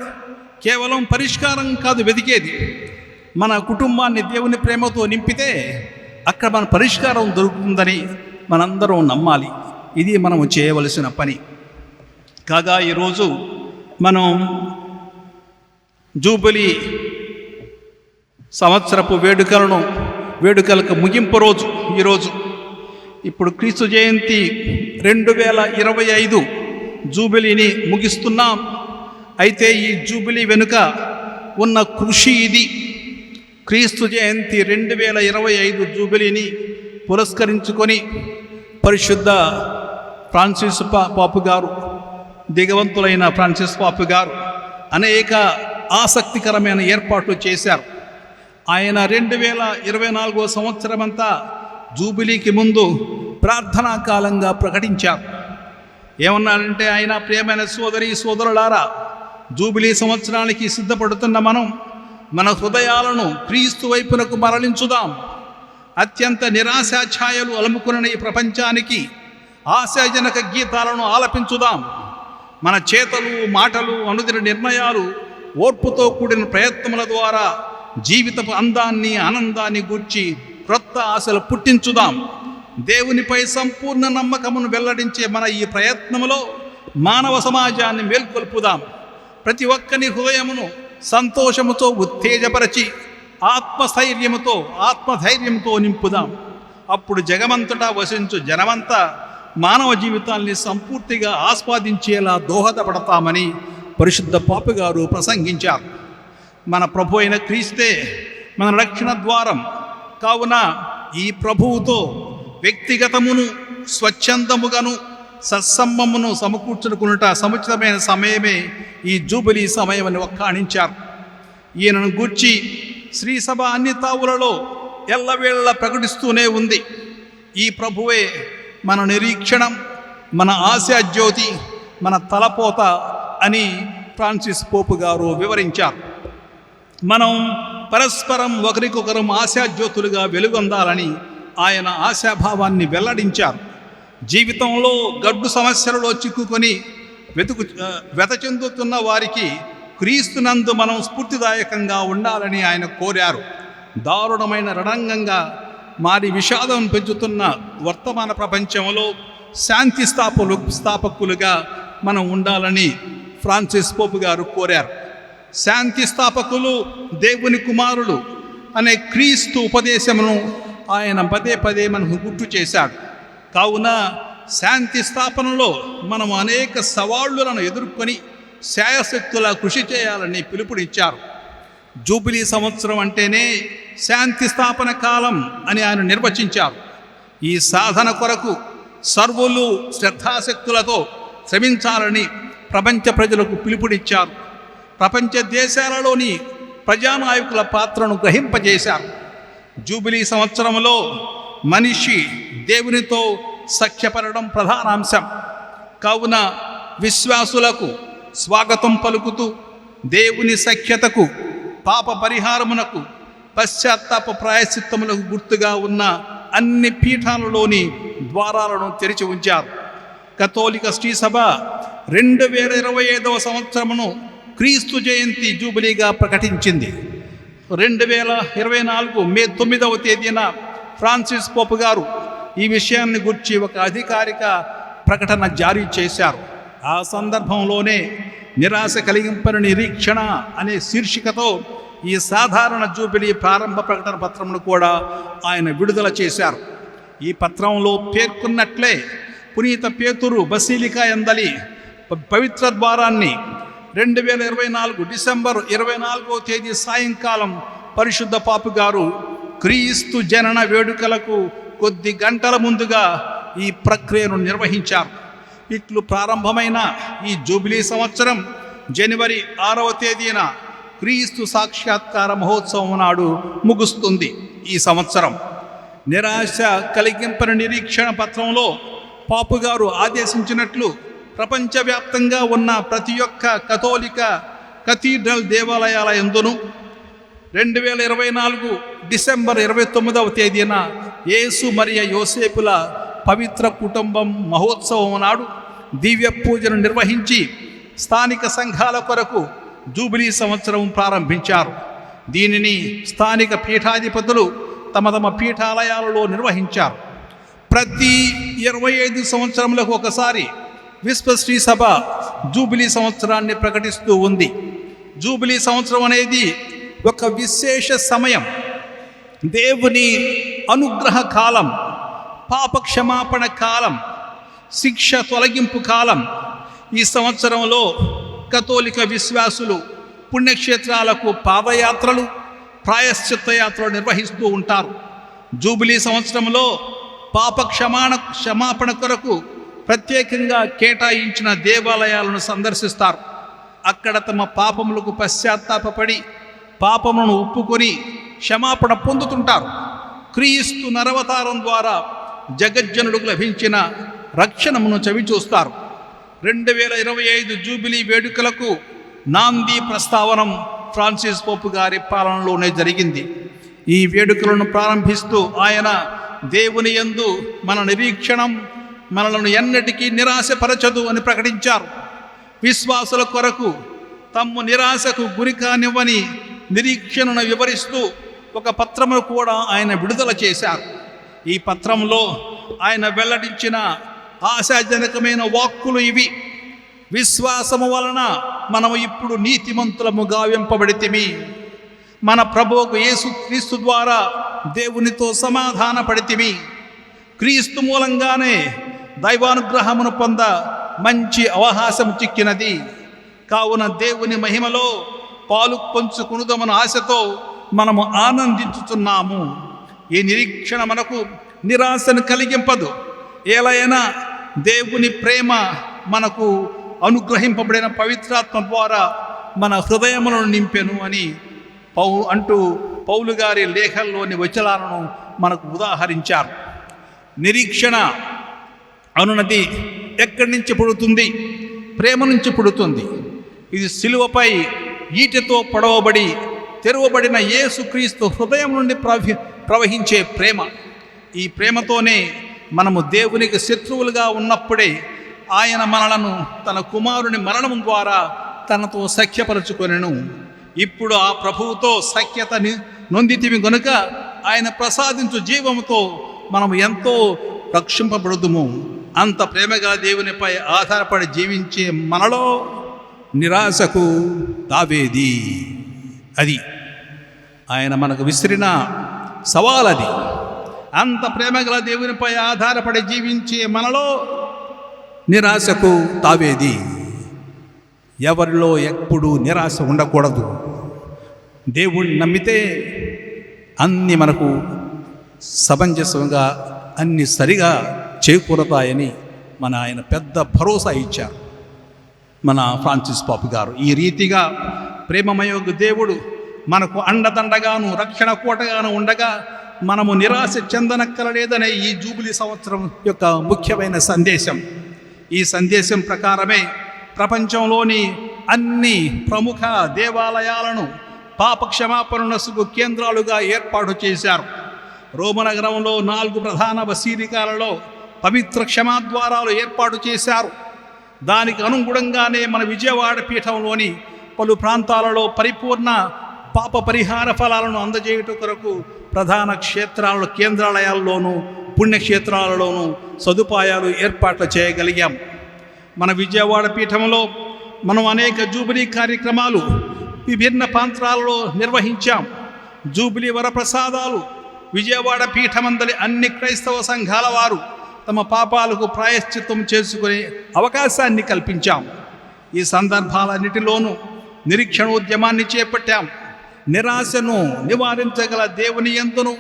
Speaker 3: కేవలం పరిష్కారం కాదు వెతికేది. మన కుటుంబాన్ని దేవుని ప్రేమతో నింపితే అక్కడ మన పరిష్కారం దొరుకుతుందని మనందరం నమ్మాలి. ఇది మనం చేయవలసిన పని. కాగా ఈరోజు మనం జూబిలీ సంవత్సరపు వేడుకలకు ముగింపు రోజు ఈరోజు. ఇప్పుడు క్రీస్తు జయంతి 2025 జూబిలీని ముగిస్తున్నాం. అయితే ఈ జూబిలీ వెనుక ఉన్న కృషి ఇది. క్రీస్తు జయంతి 2025 జూబిలీని పురస్కరించుకొని పరిశుద్ధ ఫ్రాన్సిస్ పాపు గారు, దిగవంతులైన ఫ్రాన్సిస్ పాపు గారు అనేక ఆసక్తికరమైన ఏర్పాట్లు చేశారు. ఆయన 2024 సంవత్సరమంతా జూబిలీకి ముందు ప్రార్థనా కాలంగా ప్రకటించారు. ఏమన్నాడంటే ఆయన, ప్రియమైన సోదరులారా, జూబిలీ సంవత్సరానికి సిద్ధపడుతున్న మనం మన హృదయాలను క్రీస్తు వైపునకు మరలించుదాం. అత్యంత నిరాశా ఛాయలు అలుముకున్న ఈ ప్రపంచానికి ఆశాజనక గీతాలను ఆలపించుదాం. మన చేతలు, మాటలు, అనుదిన నిర్ణయాలు, ఓర్పుతో కూడిన ప్రయత్నముల ద్వారా జీవితపు అందాన్ని, ఆనందాన్ని గూర్చి క్రొత్త ఆశలు పుట్టించుదాం. దేవునిపై సంపూర్ణ నమ్మకమును వెల్లడించే మన ఈ ప్రయత్నములో మానవ సమాజాన్ని మేల్కొల్పుదాం. ప్రతి ఒక్కని హృదయమును సంతోషముతో ఉత్తేజపరచి ఆత్మధైర్యంతో నింపుదాం. అప్పుడు జగమంతటా వసించు జనమంతా మానవ జీవితాన్ని సంపూర్తిగా ఆస్వాదించేలా దోహదపడతామని పరిశుద్ధ పాపు గారు ప్రసంగించారు. మన ప్రభు అయిన క్రీస్తే మన రక్షణ ద్వారం కావున ఈ ప్రభువుతో వ్యక్తిగతమును, స్వచ్ఛందముగాను, సత్సంబమును సమకూర్చుకునుట సముచితమైన సమయమే ఈ జూబిలీ సమయమని వక్కాణించారు. ఈయనను గూర్చి శ్రీసభ అన్ని తావులలో ఎల్లవేళ ప్రకటిస్తూనే ఉంది. ఈ ప్రభువే మన నిరీక్షణం, మన ఆశాజ్యోతి, మన తలపోత అని ఫ్రాన్సిస్ పోపు గారు వివరించారు. మనం పరస్పరం ఒకరికొకరం ఆశాజ్యోతులుగా వెలుగొందాలని ఆయన ఆశాభావాన్ని వెల్లడించారు. జీవితంలో గడ్డు సమస్యలలో చిక్కుకొని వెత చెందుతున్న వారికి క్రీస్తునందు మనం స్ఫూర్తిదాయకంగా ఉండాలని ఆయన కోరారు. దారుణమైన రణంగంగా మారి విషాదం పెంచుతున్న వర్తమాన ప్రపంచంలో శాంతి స్థాపకులుగా మనం ఉండాలని ఫ్రాన్సిస్ పోపు గారు కోరారు. శాంతి స్థాపకులు దేవుని కుమారులు అనే క్రీస్తు ఉపదేశమును ఆయన పదే పదే మనకు గుర్తు చేశాడు. కావున శాంతి స్థాపనలో మనం అనేక సవాళ్లను ఎదుర్కొని శాయశక్తులా కృషి చేయాలని పిలుపునిచ్చారు. జూబిలీ సంవత్సరం అంటేనే శాంతి స్థాపన కాలం అని ఆయన నిర్వచించారు. ఈ సాధన కొరకు సర్వులు శ్రద్ధాశక్తులతో శ్రమించాలని ప్రపంచ ప్రజలకు పిలుపునిచ్చారు. ప్రపంచ దేశాలలోని ప్రజానాయకుల పాత్రను గ్రహింపజేశారు. జూబిలీ సంవత్సరంలో మనిషి దేవునితో సఖ్యపడడం ప్రధానాంశం. కావున విశ్వాసులకు స్వాగతం పలుకుతూ దేవుని సఖ్యతకు, పాప పరిహారమునకు, పశ్చాత్తాప ప్రాయశ్చిత్తములకు గుర్తుగా ఉన్న అన్ని పీఠాలలోని ద్వారాలను తెరిచి ఉంచారు. కథోలిక శ్రీసభ 2025 సంవత్సరమును క్రీస్తు జయంతి జూబిలీగా ప్రకటించింది. 2024 మే 9వ తేదీన ఫ్రాన్సిస్ పోపు గారు ఈ విషయాన్ని గురించి ఒక అధికారిక ప్రకటన జారీ చేశారు. ఆ సందర్భంలోనే నిరాశ కలిగింపని నిరీక్షణ అనే శీర్షికతో ఈ సాధారణ జూబిలీ ప్రారంభ ప్రకటన పత్రమును కూడా ఆయన విడుదల చేశారు. ఈ పత్రంలో పేర్కొన్నట్లే పునీత పేతురు బసిలికా యందలి పవిత్ర ద్వారాన్ని 2024 డిసెంబర్ 24వ తేదీ సాయంకాలం పరిశుద్ధ పాపు గారు క్రీస్తు జనన వేడుకలకు కొద్ది గంటల ముందుగా ఈ ప్రక్రియను నిర్వహించారు. ఇట్లు ప్రారంభమైన ఈ జూబిలీ సంవత్సరం జనవరి 6వ తేదీన క్రీస్తు సాక్షాత్కార మహోత్సవం నాడు ముగుస్తుంది. ఈ సంవత్సరం. నిరాశ కలిగింపని నిరీక్షణ పత్రంలో పాపు గారు ఆదేశించినట్లు ప్రపంచవ్యాప్తంగా ఉన్న ప్రతి ఒక్క కథోలిక కథీడ్రల్ దేవాలయాల యందును 2024 డిసెంబర్ 29వ తేదీన యేసు మరియ యోసేపుల పవిత్ర కుటుంబం మహోత్సవం నాడు దివ్య పూజను నిర్వహించి స్థానిక సంఘాల కొరకు జూబిలీ సంవత్సరం ప్రారంభించారు. దీనిని స్థానిక పీఠాధిపతులు తమ తమ పీఠాలయాలలో నిర్వహించారు. ప్రతి 25 సంవత్సరములకు ఒకసారి విశ్వశ్రీ సభ జూబిలీ సంవత్సరాన్ని ప్రకటిస్తూ ఉంది. జూబిలీ సంవత్సరం అనేది ఒక విశేష సమయం, దేవుని అనుగ్రహ కాలం, పాప క్షమాపణ కాలం, శిక్ష తొలగింపు కాలం. ఈ సంవత్సరంలో కథోలిక విశ్వాసులు పుణ్యక్షేత్రాలకు పాదయాత్రలు, ప్రాయశ్చిత్త యాత్రలు నిర్వహిస్తూ ఉంటారు. జూబిలీ సంవత్సరంలో పాప క్షమాపణ కొరకు ప్రత్యేకంగా కేటాయించిన దేవాలయాలను సందర్శిస్తారు. అక్కడ తమ పాపములకు పశ్చాత్తాపడి పాపములను ఒప్పుకొని క్షమాపణ పొందుతుంటారు. క్రీస్తు నరవతారం ద్వారా జగజ్జనుడికి లభించిన రక్షణమును చవిచూస్తారు. 2025 జూబిలీ వేడుకలకు నాంది ప్రస్తావనం ఫ్రాన్సిస్ పోపు గారి పాలనలోనే జరిగింది. ఈ వేడుకలను ప్రారంభిస్తూ ఆయన దేవుని యందు మన నిరీక్షణం మనలను ఎన్నటికీ నిరాశపరచదు అని ప్రకటించారు. విశ్వాసుల కొరకు తమ్ము నిరాశకు గురి కానివ్వని నిరీక్షణను వివరిస్తూ ఒక పత్రమును కూడా ఆయన విడుదల చేశారు. ఈ పత్రంలో ఆయన వెల్లడించిన ఆశాజనకమైన వాక్కులు ఇవి: విశ్వాసము వలన మనము ఇప్పుడు నీతిమంతులము గావింపబడితిమి. మన ప్రభువుకు యేసు క్రీస్తు ద్వారా దేవునితో సమాధాన పడితిమి. క్రీస్తు మూలంగానే దైవానుగ్రహమును పొంద మంచి అవకాశం చిక్కినది. కావున దేవుని మహిమలో పాలు పంచుకునుదమన ఆశతో మనము ఆనందించుతున్నాము. ఈ నిరీక్షణ మనకు నిరాశను కలిగింపదు. ఏలైనా దేవుని ప్రేమ మనకు అనుగ్రహింపబడిన పవిత్రాత్మ ద్వారా మన హృదయములను నింపెను అని పౌలు గారి లేఖల్లోని వచనాలను మనకు ఉదాహరించారు. నిరీక్షణ అనున్నది ఎక్కడి నుంచి పుడుతుంది? ప్రేమ నుంచి పుడుతుంది. ఇది సిలువపై ఈటెతో పొడవబడి తెరవబడిన యేసుక్రీస్తు హృదయం నుండి ప్రవహించే ప్రేమ. ఈ ప్రేమతోనే మనము దేవునికి శత్రువులుగా ఉన్నప్పుడే ఆయన మనలను తన కుమారుని మరణం ద్వారా తనతో సఖ్యపరచుకొనెను. ఇప్పుడు ఆ ప్రభువుతో సఖ్యతని నొందితివి గనుక ఆయన ప్రసాదించు జీవముతో మనము ఎంతో రక్షింపబడుదుము. అంత ప్రేమగా దేవునిపై ఆధారపడి జీవించే మనలో నిరాశకు తావేది. అది ఆయన మనకు విసిరిన సవాల్. అది అంత ప్రేమగల దేవునిపై ఆధారపడి జీవించే మనలో నిరాశకు తావేది. ఎవరిలో ఎప్పుడు నిరాశ ఉండకూడదు. దేవుణ్ణి నమ్మితే అన్నీ మనకు సమంజసంగా అన్ని సరిగా చేకూరతాయని ఆయన పెద్ద భరోసా ఇచ్చారు మన ఫ్రాన్సిస్ పాపు గారు. ఈ రీతిగా ప్రేమమయోగ దేవుడు మనకు అండదండగాను రక్షణ కోటగాను ఉండగా మనము నిరాశ చెందనక్కరలేదనే ఈ జూబిలీ సంవత్సరం యొక్క ముఖ్యమైన సందేశం. ఈ సందేశం ప్రకారమే ప్రపంచంలోని అన్ని ప్రముఖ దేవాలయాలను పాప క్షమాపణకు కేంద్రాలుగా ఏర్పాటు చేశారు. రోమనగరంలో 4 ప్రధాన బసీలికాలలో పవిత్ర క్షమాద్వారాలు ఏర్పాటు చేశారు. దానికి అనుగుణంగానే మన విజయవాడ పీఠంలోని పలు ప్రాంతాలలో పరిపూర్ణ పాప పరిహార ఫలాలను అందజేయుట కొరకు ప్రధాన క్షేత్రాలలో కేంద్రాలయాల్లోనూ పుణ్యక్షేత్రాలలోనూ సదుపాయాలు ఏర్పాట్లు చేయగలిగాం. మన విజయవాడ పీఠంలో మనం అనేక జూబిలీ కార్యక్రమాలు విభిన్న ప్రాంతాలలో నిర్వహించాం. జూబిలీ వరప్రసాదాలు విజయవాడ పీఠమందలి అన్ని క్రైస్తవ సంఘాల వారు తమ పాపాలకు ప్రాయశ్చిత్తం చేసుకునే అవకాశాన్ని కల్పించాం. ఈ సందర్భాలన్నిటిలోనూ నిరీక్షణోద్యమాన్ని చేపట్టాం. నిరాశను నివారించగల దేవుని యందును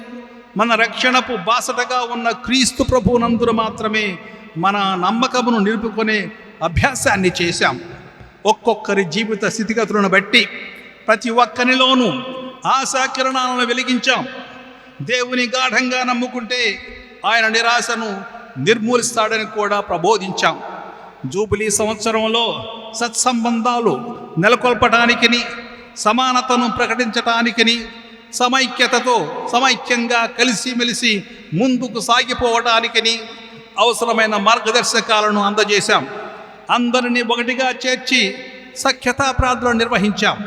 Speaker 3: మన రక్షణపు బాసటగా ఉన్న క్రీస్తు ప్రభువునందును మాత్రమే మన నమ్మకమును నిలుపుకునే అభ్యాసాన్ని చేశాం. ఒక్కొక్కరి జీవిత స్థితిగతులను బట్టి ప్రతి ఒక్కరిలోనూ ఆశాకిరణాలను వెలిగించాం. దేవుని గాఢంగా నమ్ముకుంటే ఆయన నిరాశను నిర్మూలిస్తాడని కూడా ప్రబోధించాం. జూబిలీ సంవత్సరంలో సత్సంబంధాలు నెలకొల్పటానికిని, సమానతను ప్రకటించటానికిని, సమైక్యంగా కలిసిమెలిసి ముందుకు సాగిపోవటానికిని అవసరమైన మార్గదర్శకాలను అందజేశాం. అందరినీ ఒకటిగా చేర్చి సఖ్యతా ప్రార్థనలు నిర్వహించాం.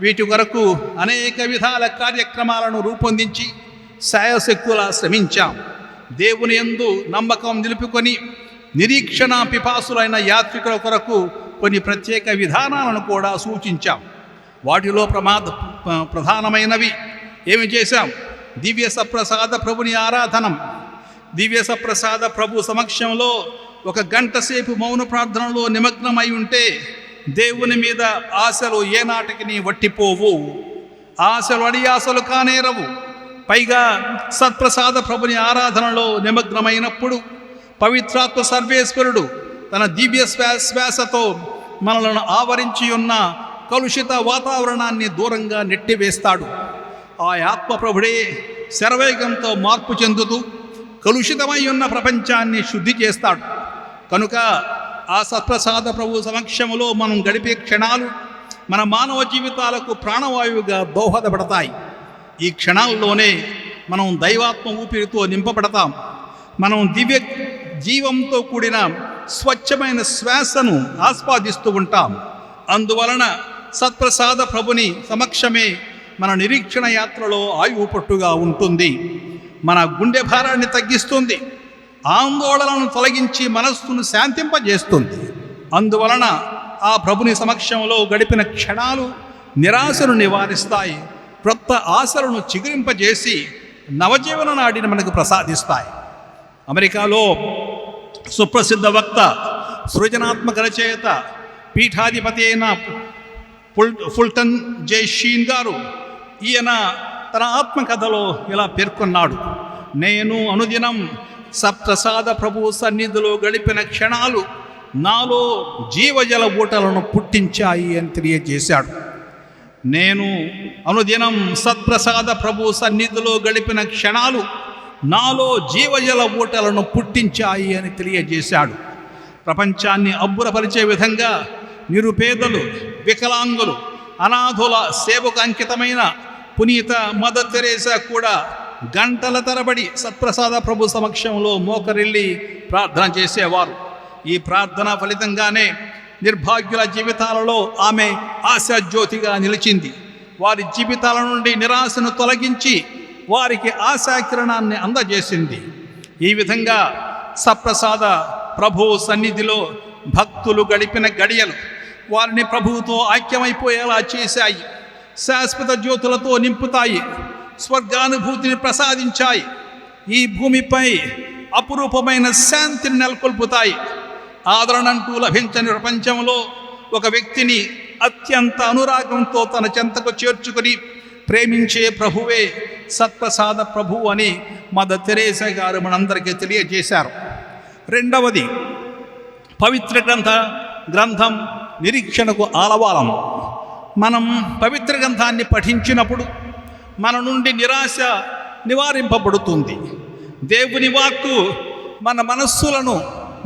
Speaker 3: వీటి కొరకు అనేక విధాల కార్యక్రమాలను రూపొందించి శాయశక్తులా శ్రమించాం. దేవుని యందు నమ్మకం నిలుపుకొని నిరీక్షణ పిపాసులైన యాత్రికుల కొరకు కొన్ని ప్రత్యేక విధానాలను కూడా సూచించాం. వాటిలో ప్రధానమైనవి ఏమి చేశాం? దివ్య సప్రసాద ప్రభుని ఆరాధనం. దివ్య సప్రసాద ప్రభు సమక్షంలో 1 గంట సేపు మౌన ప్రార్థనలో నిమగ్నమై ఉంటే దేవుని మీద ఆశలు ఏనాటికి వట్టిపోవు. ఆశలు అడియాసలు కానేరవు. పైగా సత్ప్రసాద ప్రభుని ఆరాధనలో నిమగ్నమైనప్పుడు పవిత్రాత్మ సర్వేశ్వరుడు తన దివ్య శ్వాసతో మనలను ఆవరించి ఉన్న కలుషిత వాతావరణాన్ని దూరంగా నెట్టివేస్తాడు. ఆ ఆత్మ ప్రభుడే శరవేగంతో మార్పు చెందుతూ కలుషితమై ఉన్న ప్రపంచాన్ని శుద్ధి చేస్తాడు. కనుక ఆ సత్ప్రసాద ప్రభు సమక్షంలో మనం గడిపే క్షణాలు మన మానవ జీవితాలకు ప్రాణవాయువుగా దోహదపడతాయి. ఈ క్షణాల్లోనే మనం దైవాత్మ ఊపిరితో నింపబడతాం. మనం దివ్య జీవంతో కూడిన స్వచ్ఛమైన శ్వాసను ఆస్వాదిస్తూ ఉంటాం. అందువలన సత్ప్రసాద ప్రభుని సమక్షమే మన నిరీక్షణ యాత్రలో ఆయువు పట్టుగా ఉంటుంది. మన గుండె భారాన్ని తగ్గిస్తుంది. ఆందోళనను తొలగించి మనస్సును శాంతింపజేస్తుంది. అందువలన ఆ ప్రభుని సమక్షంలో గడిపిన క్షణాలు నిరాశను నివారిస్తాయి. క్రొత్త ఆశలను చిగురింపజేసి నవజీవన నాడిని మనకు ప్రసాదిస్తాయి. అమెరికాలో సుప్రసిద్ధ వక్త, సృజనాత్మక రచయిత, పీఠాధిపతి అయిన ఫుల్టన్ జే షీన్ గారు ఈయన తన ఆత్మకథలో ఇలా పేర్కొన్నాడు: నేను అనుదినం సప్రసాద ప్రభు సన్నిధిలో గడిపిన క్షణాలు నాలో జీవజల ఊటలను పుట్టించాయి అని తెలియజేశాడు. నేను అనుదినం సత్ప్రసాద ప్రభు సన్నిధిలో గడిపిన క్షణాలు నాలో జీవజల ఊటలను పుట్టించాయి అని తెలియజేశాడు. ప్రపంచాన్ని అబ్బురపరిచే విధంగా నిరుపేదలు, వికలాంగులు, అనాథుల సేవకు అంకితమైన పునీత మదర్ తెరేసా కూడా గంటల తరబడి సత్ప్రసాద ప్రభు సమక్షంలో మోకరిల్లి ప్రార్థన చేసేవారు. ఈ ప్రార్థన ఫలితంగానే నిర్భాగ్యుల జీవితాలలో ఆమె ఆశాజ్యోతిగా నిలిచింది. వారి జీవితాల నుండి నిరాశను తొలగించి వారికి ఆశాకిరణాన్ని అందజేసింది. ఈ విధంగా సత్ప్రసాద ప్రభు సన్నిధిలో భక్తులు గడిపిన గడియలు వారిని ప్రభువుతో ఐక్యమైపోయేలా చేశాయి. శాశ్వత జ్యోతులతో నింపుతాయి. స్వర్గానుభూతిని ప్రసాదించాయి. ఈ భూమిపై అపురూపమైన శాంతిని నెలకొల్పుతాయి. ఆదరణంటూ లభించని ప్రపంచంలో ఒక వ్యక్తిని అత్యంత అనురాగంతో తన చెంతకు చేర్చుకొని ప్రేమించే ప్రభువే సత్ప్రసాద ప్రభు అని మదర్ తెరేసా గారు మనందరికీ తెలియజేశారు. రెండవది, పవిత్ర గ్రంథం నిరీక్షణకు ఆలవాలం. మనం పవిత్ర గ్రంథాన్ని పఠించినప్పుడు మన నుండి నిరాశ నివారింపబడుతుంది. దేవుని వాక్కు మన మనస్సులను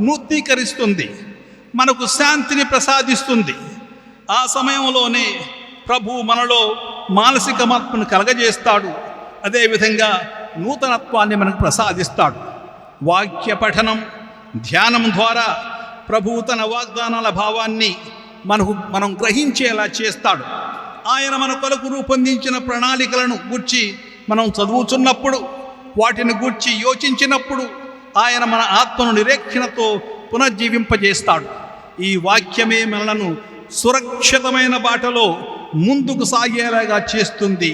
Speaker 3: నూతనీకరిస్తుంది, మనకు శాంతిని ప్రసాదిస్తుంది. ఆ సమయంలోనే ప్రభు మనలో మానసిక మార్పును కలగజేస్తాడు. అదేవిధంగా నూతనత్వాన్ని మనకు ప్రసాదిస్తాడు. వాక్య పఠనం, ధ్యానం ద్వారా ప్రభువు తన వాగ్దానాల భావాన్ని మనం గ్రహించేలా చేస్తాడు. ఆయన మన కొరకు రూపొందించిన ప్రణాళికలను గూర్చి మనం చదువుతున్నప్పుడు, వాటిని గూర్చి యోచించినప్పుడు ఆయన మన ఆత్మను నిరీక్షణతో పునర్జీవింపజేస్తాడు. ఈ వాక్యమే మనలను సురక్షితమైన బాటలో ముందుకు సాగేలాగా చేస్తుంది.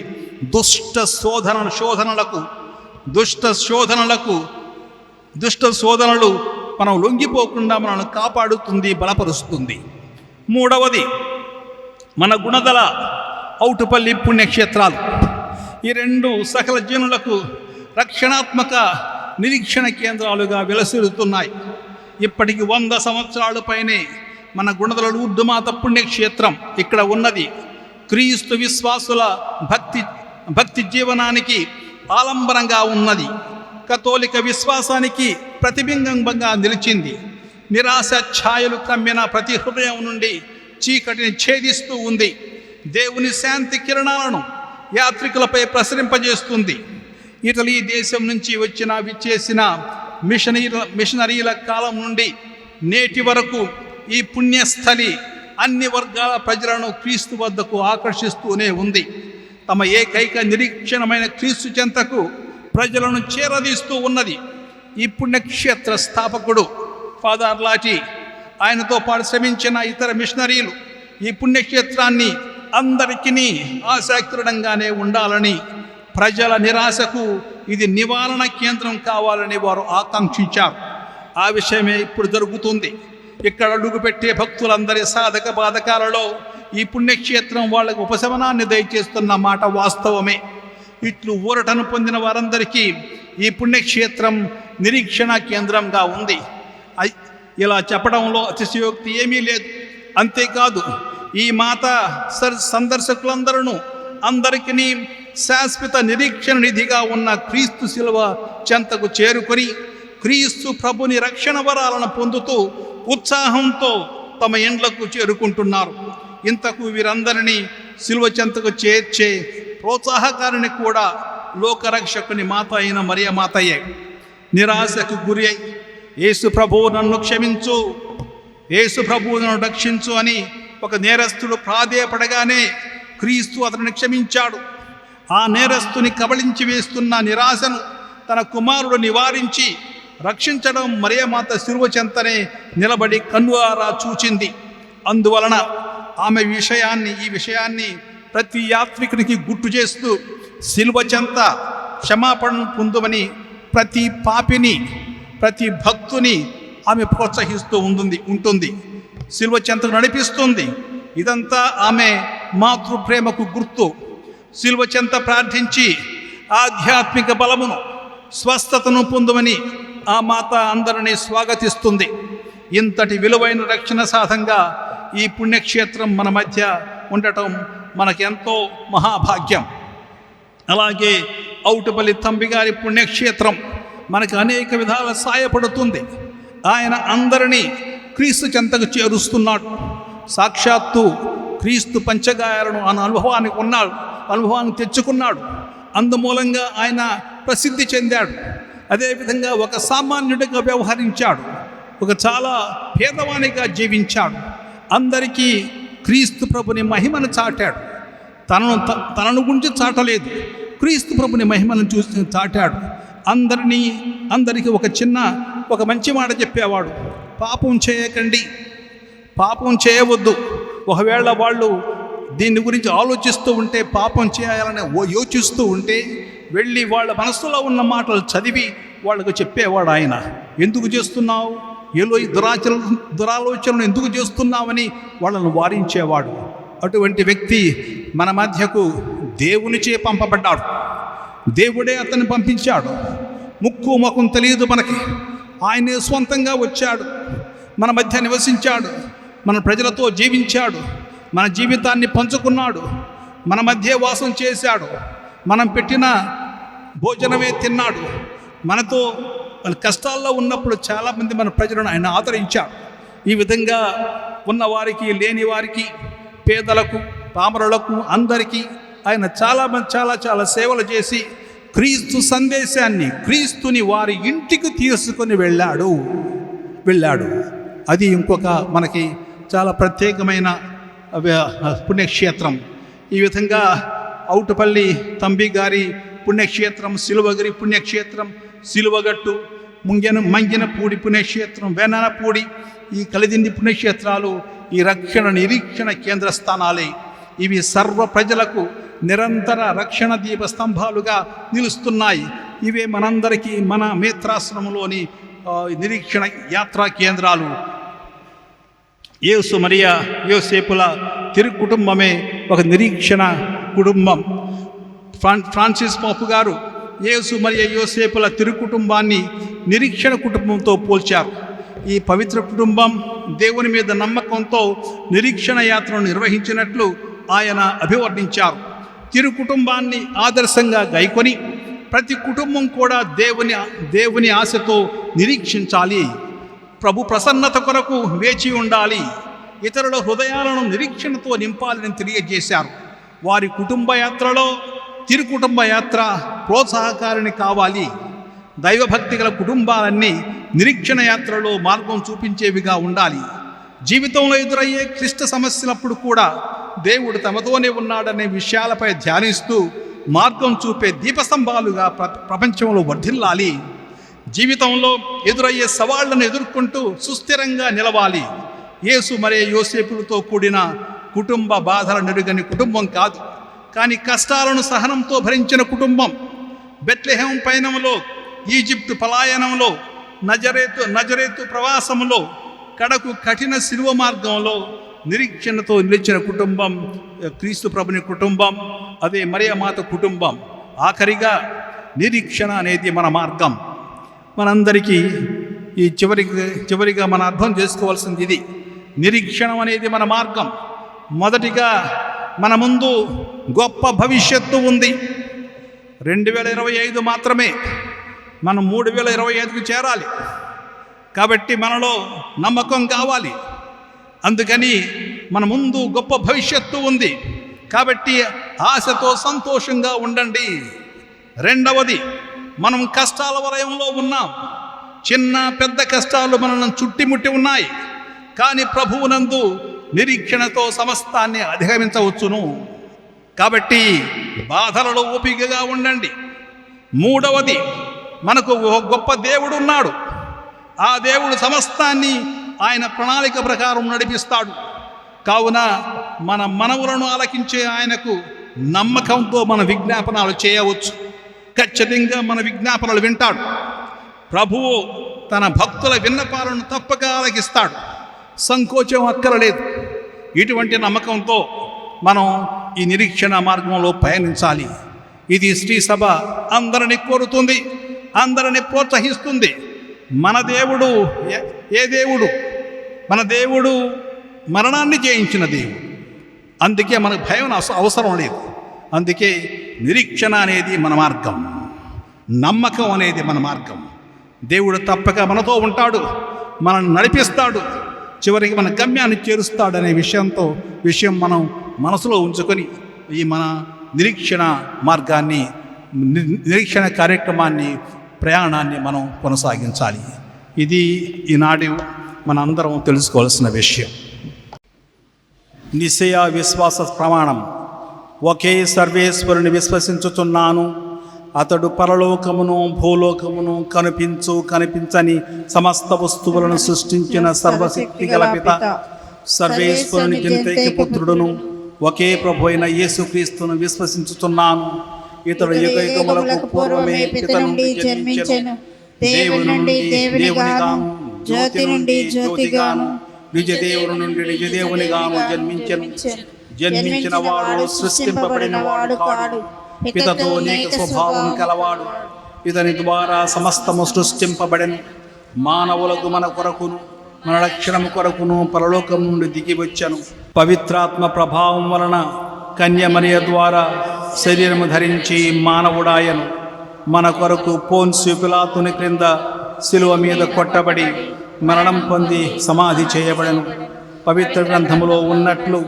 Speaker 3: దుష్ట శోధనలు మనం లొంగిపోకుండా మనల్ని కాపాడుతుంది, బలపరుస్తుంది. మూడవది, మన గుణదల ఔటుపల్లి పుణ్యక్షేత్రాలు. ఈ రెండు సకల జనులకు రక్షణాత్మక నిరీక్షణ కేంద్రాలుగా విలసిల్లుతున్నాయి. ఇప్పటికి 100 సంవత్సరాల పైనే మన గుణదల లూర్దుమాత పుణ్యక్షేత్రం ఇక్కడ ఉన్నది. క్రీస్తు విశ్వాసుల భక్తి జీవనానికి ఆలంబనంగా ఉన్నది. కథోలిక విశ్వాసానికి ప్రతిబింబంగా నిలిచింది. నిరాశ ఛాయలు కమ్మిన ప్రతి హృదయం నుండి చీకటిని ఛేదిస్తూ ఉంది. దేవుని శాంతి కిరణాలను యాత్రికులపై ప్రసరింపజేస్తుంది. ఇటలీ దేశం నుంచి విచ్చేసిన మిషనరీల కాలం నుండి నేటి వరకు ఈ పుణ్యస్థలి అన్ని వర్గాల ప్రజలను క్రీస్తు వద్దకు ఆకర్షిస్తూనే ఉంది. తమ ఏకైక నిరీక్షణమైన క్రీస్తు చెంతకు ప్రజలను చేరదీస్తూ ఉన్నది. ఈ పుణ్యక్షేత్ర స్థాపకుడు ఫాదర్ లాటి, ఆయనతో పాటు శ్రమించిన ఇతర మిషనరీలు ఈ పుణ్యక్షేత్రాన్ని అందరికీ ఆసక్తికరంగానే ఉండాలని, ప్రజల నిరాశకు ఇది నివారణ కేంద్రం కావాలని వారు ఆకాంక్షించారు. ఆ విషయమే ఇప్పుడు జరుగుతుంది. ఇక్కడ అడుగుపెట్టే భక్తులందరి సాధక బాధకాలలో ఈ పుణ్యక్షేత్రం వాళ్ళకు ఉపశమనాన్ని దయచేస్తున్న మాట వాస్తవమే. ఇట్లు ఊరటను పొందిన వారందరికీ ఈ పుణ్యక్షేత్రం నిరీక్షణ కేంద్రంగా ఉంది. ఇలా చెప్పడంలో అతిశయోక్తి ఏమీ లేదు. అంతేకాదు, ఈ మాత సందర్శకులందరూ అందరికీ శాశ్వత నిరీక్షణ నిధిగా ఉన్న క్రీస్తు శిలువ చెంతకు చేరుకొని క్రీస్తు ప్రభుని రక్షణ వరాలను పొందుతూ ఉత్సాహంతో తమ ఇండ్లకు చేరుకుంటున్నారు. ఇంతకు వీరందరినీ శిలువ చెంతకు చేర్చే ప్రోత్సాహకారిని కూడా లోకరక్షకుని మాత అయిన మరియ మాతయే. నిరాశకు గురి అయి యేసు ప్రభువు నన్ను క్షమించు, యేసు ప్రభువు నన్ను రక్షించు అని ఒక నేరస్తుడు ప్రాధేయపడగానే క్రీస్తు అతనిని క్షమించాడు. ఆ నేరస్తుని కబళించి వేస్తున్న నిరాశను తన కుమారుడు నివారించి రక్షించడం మరియమాత శిలువ చెంతనే నిలబడి కన్నులారా చూచింది. అందువలన ఆమె ఈ విషయాన్ని ప్రతి యాత్రికునికి గుర్తు చేస్తూ శిలువ చెంత క్షమాపణ పొందమని ప్రతి పాపిని, ప్రతి భక్తుని ఆమె ప్రోత్సహిస్తూ ఉంటుంది. శిలువ చెంతకు నడిపిస్తుంది. ఇదంతా ఆమె మాతృప్రేమకు గుర్తు. శిలువ చెంత ప్రార్థించి ఆధ్యాత్మిక బలమును, స్వస్థతను పొందమని ఆ మాత అందరినీ స్వాగతిస్తుంది. ఇంతటి విలువైన రక్షణ సాధంగా ఈ పుణ్యక్షేత్రం మన మధ్య ఉండటం మనకెంతో మహాభాగ్యం. అలాగే ఔటుపల్లి తంబిగారి పుణ్యక్షేత్రం మనకు అనేక విధాల సాయపడుతుంది. ఆయన అందరినీ క్రీస్తు చెంతకు చేరుస్తున్నాడు. సాక్షాత్తు క్రీస్తు పంచగాయాలను ఆయన అనుభవాన్ని తెచ్చుకున్నాడు. అందుమూలంగా ఆయన ప్రసిద్ధి చెందాడు. అదేవిధంగా ఒక సామాన్యుడిగా వ్యవహరించాడు. ఒక చాలా పేదవానిగా జీవించాడు. అందరికీ క్రీస్తు ప్రభుని మహిమను చాటాడు. తనను గురించి చాటలేదు, క్రీస్తు ప్రభుని మహిమను చూసి చాటాడు. అందరికీ ఒక మంచి మాట చెప్పేవాడు. పాపం చేయకండి, పాపం చేయవద్దు. ఒకవేళ వాళ్ళు దీని గురించి ఆలోచిస్తూ ఉంటే, పాపం చేయాలని యోచిస్తూ ఉంటే వెళ్ళి వాళ్ళ మనస్సులో ఉన్న మాటలు చదివి వాళ్ళకు చెప్పేవాడు ఆయన. ఎందుకు చేస్తున్నావు, ఏలో ఈ దురాలోచనలు ఎందుకు చేస్తున్నావని వాళ్ళను వారించేవాడు. అటువంటి వ్యక్తి మన మధ్యకు దేవునిచే పంపబడ్డాడు. దేవుడే అతన్ని పంపించాడు. ముక్కు ముఖం తెలియదు మనకి. ఆయనే స్వంతంగా వచ్చాడు, మన మధ్య నివసించాడు, మన ప్రజలతో జీవించాడు, మన జీవితాన్ని పంచుకున్నాడు, మన మధ్య వాసం చేశాడు, మనం పెట్టిన భోజనమే తిన్నాడు. మనతో వాళ్ళ కష్టాల్లో ఉన్నప్పుడు చాలామంది మన ప్రజలను ఆయన ఆదరించాడు. ఈ విధంగా ఉన్నవారికి, లేని వారికి, పేదలకు, పామరులకు అందరికీ ఆయన చాలా సేవలు చేసి క్రీస్తు సందేశాన్ని, క్రీస్తుని వారి ఇంటికి తీసుకొని వెళ్ళాడు. అది ఇంకొక మనకి చాలా ప్రత్యేకమైన పుణ్యక్షేత్రం. ఈ విధంగా ఔటుపల్లి తంబి గారి పుణ్యక్షేత్రం, సిలువగిరి పుణ్యక్షేత్రం, సిలువగట్టు, మంగినపూడి పుణ్యక్షేత్రం, వేనానపూడి, ఈ కలిదిండి పుణ్యక్షేత్రాలు ఈ నిరీక్షణ కేంద్ర స్థానాలే. ఇవి సర్వ ప్రజలకు నిరంతర రక్షణ దీప స్తంభాలుగా నిలుస్తున్నాయి. ఇవే మనందరికీ మన మేత్రాశ్రమంలోని నిరీక్షణ యాత్రా కేంద్రాలు. యేసు మరియా యోసేపుల తిరుకుటుంబమే ఒక నిరీక్షణ కుటుంబం. ఫ్రాన్సిస్ పోపు గారు యేసు మరియా యోసేపుల తిరుకుటుంబాన్ని నిరీక్షణ కుటుంబంతో పోల్చారు. ఈ పవిత్ర కుటుంబం దేవుని మీద నమ్మకంతో నిరీక్షణ యాత్రను నిర్వహించినట్లు ఆయన అభివర్ణించారు. తిరు కుటుంబాన్ని ఆదర్శంగా గైకొని ప్రతి కుటుంబం కూడా దేవుని ఆశతో నిరీక్షించాలి. ప్రభు ప్రసన్నత కొరకు వేచి ఉండాలి. ఇతరుల హృదయాలను నిరీక్షణతో నింపాలని తెలియజేశారు. వారి కుటుంబ యాత్రలో తిరుకుటుంబ యాత్ర ప్రోత్సాహకారిణి కావాలి. దైవభక్తి గల కుటుంబాలన్నీ నిరీక్షణ యాత్రలో మార్గం చూపించేవిగా ఉండాలి. జీవితంలో ఎదురయ్యే క్లిష్ట సమస్యలప్పుడు కూడా దేవుడు తమతోనే ఉన్నాడనే విషయాలపై ధ్యానిస్తూ మార్గం చూపే దీపస్తంభాలుగా ప్రపంచంలో వర్ధిల్లాలి. జీవితంలో ఎదురయ్యే సవాళ్లను ఎదుర్కొంటూ సుస్థిరంగా నిలవాలి. యేసు మరే యోసేపులతో కూడిన కుటుంబ బాధల నెరుగని కుటుంబం కాదు, కానీ కష్టాలను సహనంతో భరించిన కుటుంబం. బెత్లెహేం పయనంలో, ఈజిప్టు పలాయనంలో, నజరేతు ప్రవాసంలో, కడకు కఠిన శిలువ మార్గంలో నిరీక్షణతో నిలిచిన కుటుంబం క్రీస్తు ప్రభుని కుటుంబం. అదే మరియమాత కుటుంబం. ఆఖరిగా నిరీక్షణ అనేది మన మార్గం. మనందరికీ ఈ చివరిగా మనం అర్థం చేసుకోవాల్సింది ఇది. నిరీక్షణ అనేది మన మార్గం. మొదటిగా మన ముందు గొప్ప భవిష్యత్తు ఉంది. 2025 మాత్రమే, మనం 3025కు చేరాలి. కాబట్టి మనలో నమ్మకం కావాలి. అందుకని మన ముందు గొప్ప భవిష్యత్తు ఉంది. కాబట్టి ఆశతో సంతోషంగా ఉండండి. రెండవది, మనం కష్టాల వలయంలో ఉన్నాం. చిన్న పెద్ద కష్టాలు మనల్ని చుట్టిముట్టి ఉన్నాయి. కానీ ప్రభువునందు నిరీక్షణతో సమస్తాన్ని అధిగమించవచ్చును. కాబట్టి బాధలలో ఓపికగా ఉండండి. మూడవది, మనకు ఒక గొప్ప దేవుడు ఉన్నాడు. ఆ దేవుడు సమస్తాన్ని ఆయన ప్రణాళిక ప్రకారం నడిపిస్తాడు. కావున మన మనవులను ఆలకించే ఆయనకు నమ్మకంతో మన విజ్ఞాపనాలు చేయవచ్చు. ఖచ్చితంగా మన విజ్ఞాపనలు వింటాడు. ప్రభువు తన భక్తుల విన్నపాలను తప్పక ఆలకిస్తాడు. సంకోచం అక్కరలేదు. ఇటువంటి నమ్మకంతో మనం ఈ నిరీక్షణ మార్గంలో పయనించాలి. ఇది శ్రీ సభ అందరిని కోరుతుంది, అందరిని ప్రోత్సహిస్తుంది. మన దేవుడు ఏ దేవుడు? మన దేవుడు మరణాన్ని జయించిన దేవుడు. అందుకే మనకు భయం అవసరం లేదు. అందుకే నిరీక్షణ అనేది మన మార్గం, నమ్మకం అనేది మన మార్గం. దేవుడు తప్పక మనతో ఉంటాడు, మనల్ని నడిపిస్తాడు, చివరికి మన గమ్యాన్ని చేరుస్తాడనే విషయం మనం మనసులో ఉంచుకొని ఈ మన నిరీక్షణ మార్గాన్ని, నిరీక్షణ కార్యక్రమాన్ని, ప్రయాణాన్ని మనం కొనసాగించాలి. ఇది ఈనాడు మన అందరం తెలుసుకోవాల్సిన విషయం. నిశ్చయ విశ్వాస ప్రమాణం. ఒకే సర్వేశ్వరుని విశ్వసించుచున్నాను. అతడు పరలోకమును భూలోకమును కనిపించని సమస్త వస్తువులను సృష్టించిన సర్వశక్తి గల పిత, సర్వేశ్వరుని జనితైక పుత్రుడును ఒకే ప్రభు అయిన యేసుక్రీస్తును విశ్వసించుచున్నాను. ఇతడు యుగయుగములకు పూర్వమే పిత నుండి జన్మించెను. దేవుని నుండి దేవునిగాను, జ్యోతి నుండి జ్యోతిగాను, నిజదేవుని నుండి నిజదేవునిగాను జన్మించిన వాడు సృష్టింపబడిన వాడు కాడు. పితతో అనేక స్వభావం కలవాడు. ఇతని ద్వారా సమస్తము సృష్టింపబడెను. మానవులకు మన కొరకును మన రక్షణము కొరకును పరలోకం నుండి దిగి వచ్చెను. పవిత్రాత్మ ప్రభావం వలన కన్యమరియ ద్వారా శరీరము ధరించి మానవుడాయను. మన కొరకు పోన్స్యు పిలాతుని క్రింద శిలువ మీద కొట్టబడి మరణం పొంది సమాధి చేయబడెను. పవిత్ర గ్రంథములో ఉన్నట్లు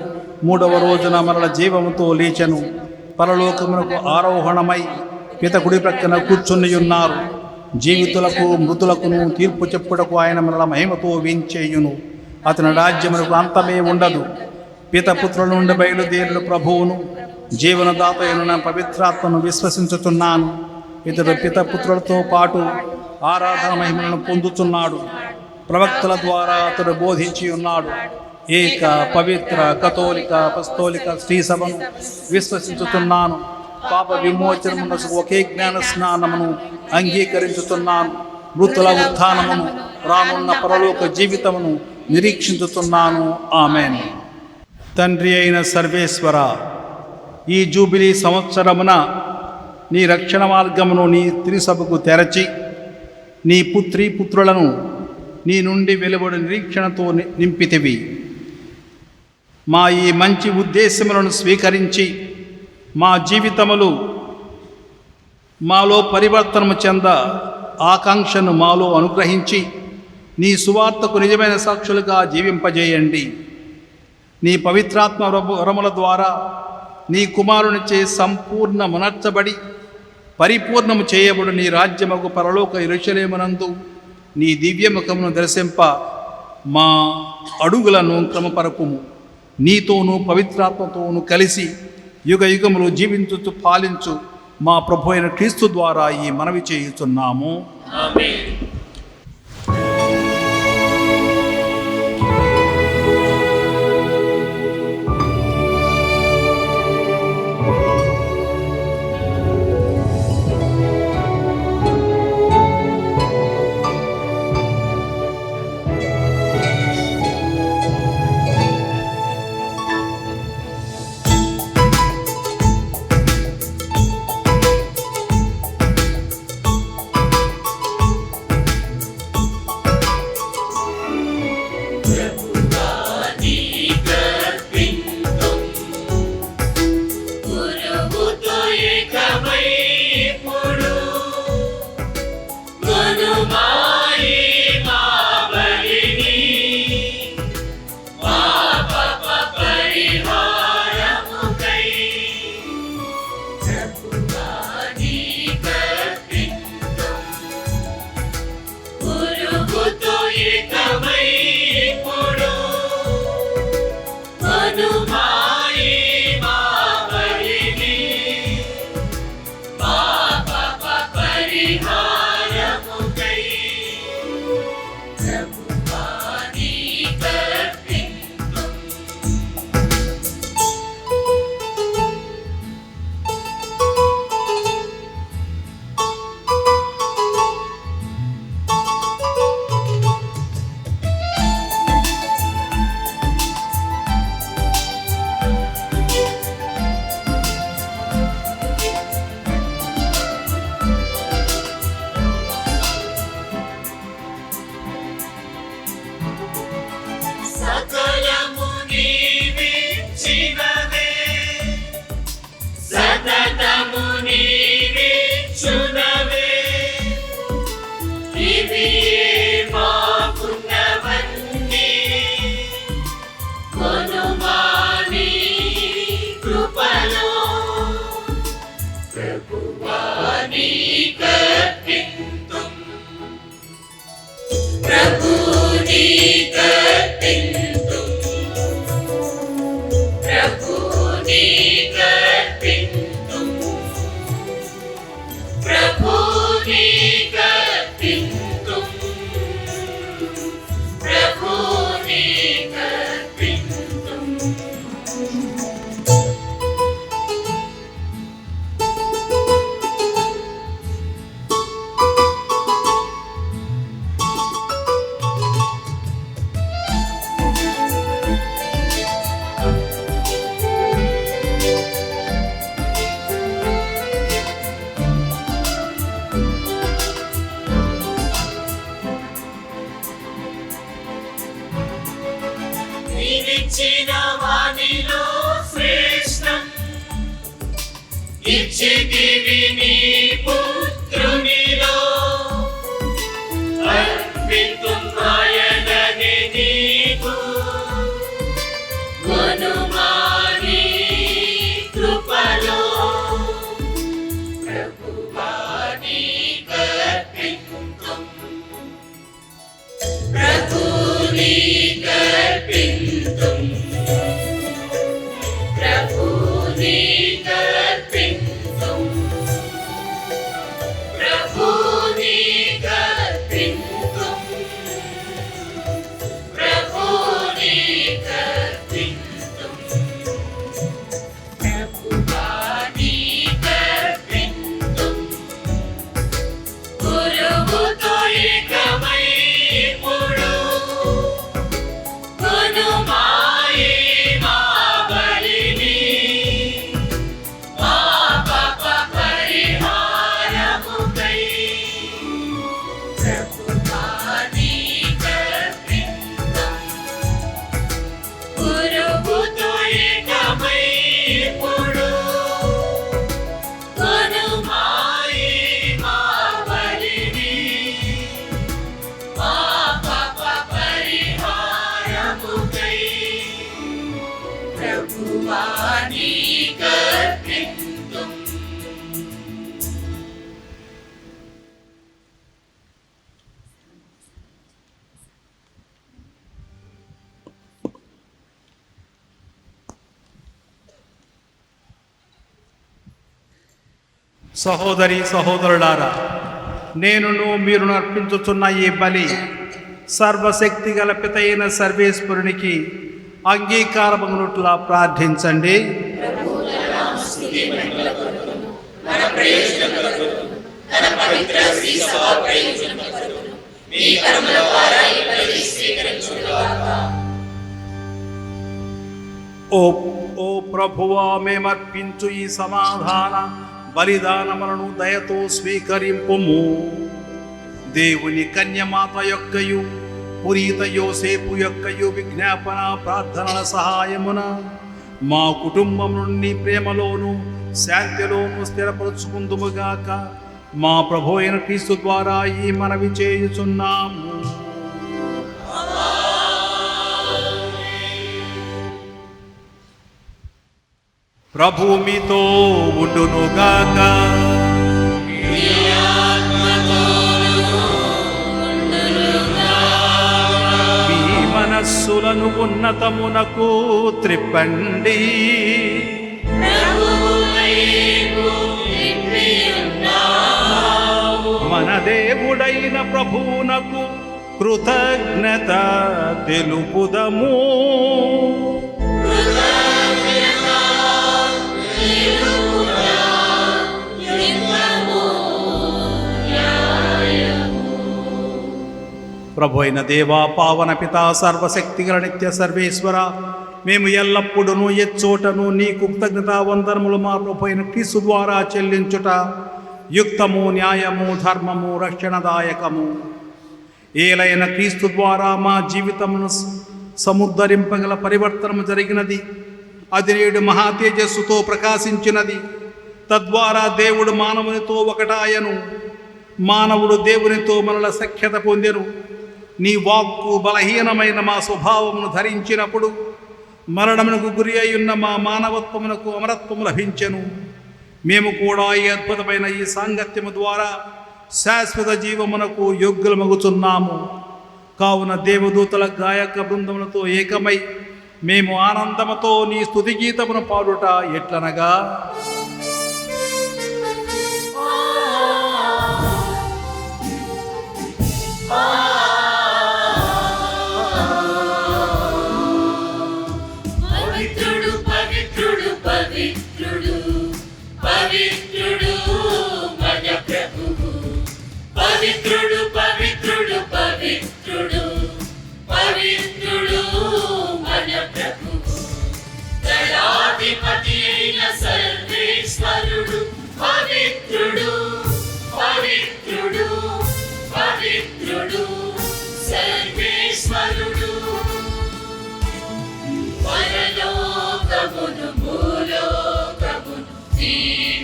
Speaker 3: 3వ రోజున మరల జీవముతో లేచెను. పరలోకమునకు ఆరోహణమై పిత కుడి ప్రక్కన కూర్చుని ఉన్నారు. జీవితులకు మృతులకును తీర్పు చెప్పుటకు ఆయన మరల మహిమతో వేంచేయును. అతని రాజ్యమునకు అంతమే ఉండదు. పిత పుత్రుల నుండి బయలుదేరిన ప్రభువును జీవనదాత అయిన పవిత్రాత్మను విశ్వసించుచున్నాను. ఇతడు పిత పుత్రులతో పాటు ఆరాధన మహిమలను పొందుతున్నాడు. ప్రవక్తల ద్వారా అతడు బోధించి ఉన్నాడు. ఏక పవిత్ర కథోలిక అపస్తోలిక శ్రీ సభను విశ్వసించుతున్నాను. పాప విమోచనమునకు ఒకే జ్ఞాన స్నానమును అంగీకరించుతున్నాను. మృతుల ఉత్థానమును, రానున్న పరలోక జీవితమును నిరీక్షించుతున్నాను. ఆమెన్. తండ్రి అయిన సర్వేశ్వర, ఈ జూబిలీ సంవత్సరమున నీ రక్షణ మార్గమును నీ త్రిసభకు తెరచి నీ పుత్రులను నీ నుండి వెలువడి నిరీక్షణతో నింపితివి. మా ఈ మంచి ఉద్దేశములను స్వీకరించి మా జీవితములు మాలో పరివర్తనము చెంద ఆకాంక్షను మాలో అనుగ్రహించి నీ సువార్తకు నిజమైన సాక్షులుగా జీవింపజేయండి. నీ పవిత్రాత్మ వరముల ద్వారా నీ కుమారునిచే సంపూర్ణ మునర్చబడి పరిపూర్ణము చేయబడు నీ రాజ్యముకు పరలోక యెరూషలేమునందు నీ దివ్యముఖమును దర్శింప మా అడుగులను క్రమపరపుము. నీతోనూ పవిత్రాత్మతోనూ కలిసి యుగ యుగములు జీవించుతూ పాలించు మా ప్రభు అయిన క్రీస్తు ద్వారా ఈ మనవి చేయుచున్నాము.
Speaker 6: ఆమేన్.
Speaker 2: గురువుతో ఏకమై ఇప్పుడు గురుమాయి మా బలిని మా పాప పరిహారముకై ప్రభువా నీకర్పింతుం. గురువుతో ఏకమై ఇప్పుడు గురుమాయి మా బలిని మా పాప పరిహారముకై ప్రభువా నీకర్పింతుం. సకలము నీవిచ్చినవే సతతము నీవిచ్చునవే ఇవి మాకున్నవన్నీ కొనుమాని కృపలో ప్రభువా నీకర్పింతుం. ప్రభు నీకర్పింతుం. ప్రభు నీకర్పింతుం. ప్రభు నీకర్పింతుం. ప్రభు నీకర్పింతుం. నీవిచ్చిన వానిలో శ్రేష్టం ఇచ్చితివి నీ పుత్రునిలో అర్పితుం ఆయననే నీకు కొనుమాని కృపలో ప్రభువా నీకర్పింతుం. ప్రభు నీకర్పింతుం. ప్రభు నీకర్పింతుం. ప్రభు నీకర్పింతుం. ప్రభు నీకర్పింతుం. ప్రభువా నీకర్పింతుం. గురువుతో ఏకమై ఇప్పుడు
Speaker 3: సహోదరి సహోదరులారా, నేనును మీరును అర్పించుచున్న ఈ బలి సర్వశక్తి గల పితైన సర్వేశ్వరునికి అంగీకారమగునట్లా ప్రార్థించండి. ఓ ప్రభువా, మేమర్పించు ఈ సమాధాన బలిదానములను దయతో స్వీకరింపుము. దేవుని కన్యమాత యొక్కయు పురీత యోసేపు యొక్కయు విజ్ఞాపన ప్రార్థనల సహాయమున మా కుటుంబం నుండి ప్రేమలోను శాంతిలోను స్థిరపరుచుకుందుముగాక. మా ప్రభు అయిన క్రీస్తు ద్వారా ఈ మనవి చేయుచున్నాము. ప్రభు మీతో ఉండునుగాక. మీ మనస్సులను ఉన్నతమునకు త్రిప్పండి. మన దేవుడైన ప్రభువునకు కృతజ్ఞత తెలుపుదము. ప్రభు అయిన దేవా, పావన పితా, సర్వశక్తిగల నిత్య సర్వేశ్వర, మేము ఎల్లప్పుడూ ఎచ్చోటను నీ కృతజ్ఞత వందనములు మా ప్రభు అయిన క్రీస్తు ద్వారా చెల్లించుట యుక్తము, న్యాయము, ధర్మము, రక్షణదాయకము. ఏలైన క్రీస్తు ద్వారా మా జీవితమును సముద్ధరింపగల పరివర్తనము జరిగినది. అది నేడు మహాతేజస్సుతో ప్రకాశించినది. తద్వారా దేవుడు మానవునితో ఒకటాయను. మానవుడు దేవునితో మనల సఖ్యత పొందెను. నీ వాక్కు బలహీనమైన మా స్వభావమును ధరించినప్పుడు మరణమునకు గురి అయ్యున్న మా మానవత్వమునకు అమరత్వము లభించెను. మేము కూడా ఈ అద్భుతమైన ఈ సాంగత్యము ద్వారా శాశ్వత జీవమునకు యోగ్యులమగుచున్నాము. కావున దేవదూతల గాయక బృందములతో ఏకమై మేము ఆనందముతో నీ స్తుతి గీతమును పాడుట ఎట్లనగా,
Speaker 2: పవిత్రుడు పవిత్రుడు పవిత్రుడు పవిత్రుడు మన ప్రభువు. పవిత్రుడు పవిత్రుడు పవిత్రుడు పవిత్రుడు మన ప్రభువు. దయాధిపతి అయిన సర్వేశ్వరుడు పవిత్రుడు పవిత్రుడు పవిత్రుడు సర్వేశ్వరుడు. పరలోకమును భూలోకమును నీ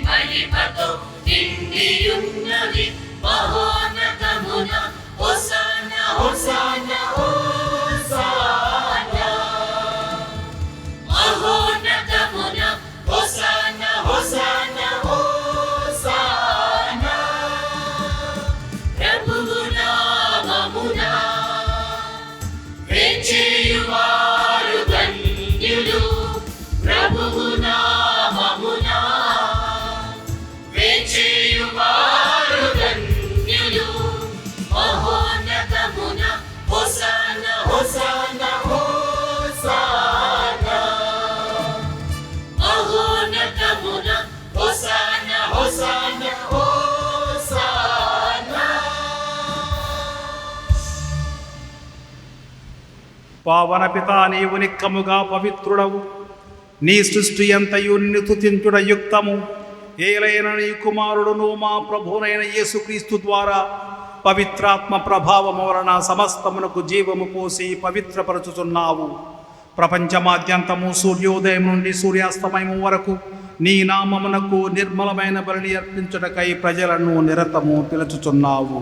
Speaker 2: మహిమతో నిండియున్నది. మహోన్నతమున హోసానా హోసానా హోసానా. మహోన్నతమున హోసానా హోసానా హోసానా. ప్రభువు నామమున వేంచేయువారు ధన్యులు. ప్రభువు నామమున వేంచేయువారు ధన్యులు. మహోన్నతమున హోసానా హోసానా హోసానా. మహోన్నతమున హోసానా హోసానా హోసానా.
Speaker 3: పావన పితా, నీవు నిక్కముగా పవిత్రుడవు. నీ సృష్టి అంతయు నిన్ను స్తుతించుట యుక్తము. ఏలైన నీ కుమారుడును మా ప్రభువునైన యేసుక్రీస్తు ద్వారా పవిత్రాత్మ ప్రభావము వలన సమస్తమునకు జీవము పోసి పవిత్రపరచుచున్నావు. ప్రపంచమాద్యంతము సూర్యోదయం నుండి సూర్యాస్తమయం వరకు నీ నామమునకు నిర్మలమైన బలిని అర్పించుటకై ప్రజలను నిరతము పిలుచుచున్నావు.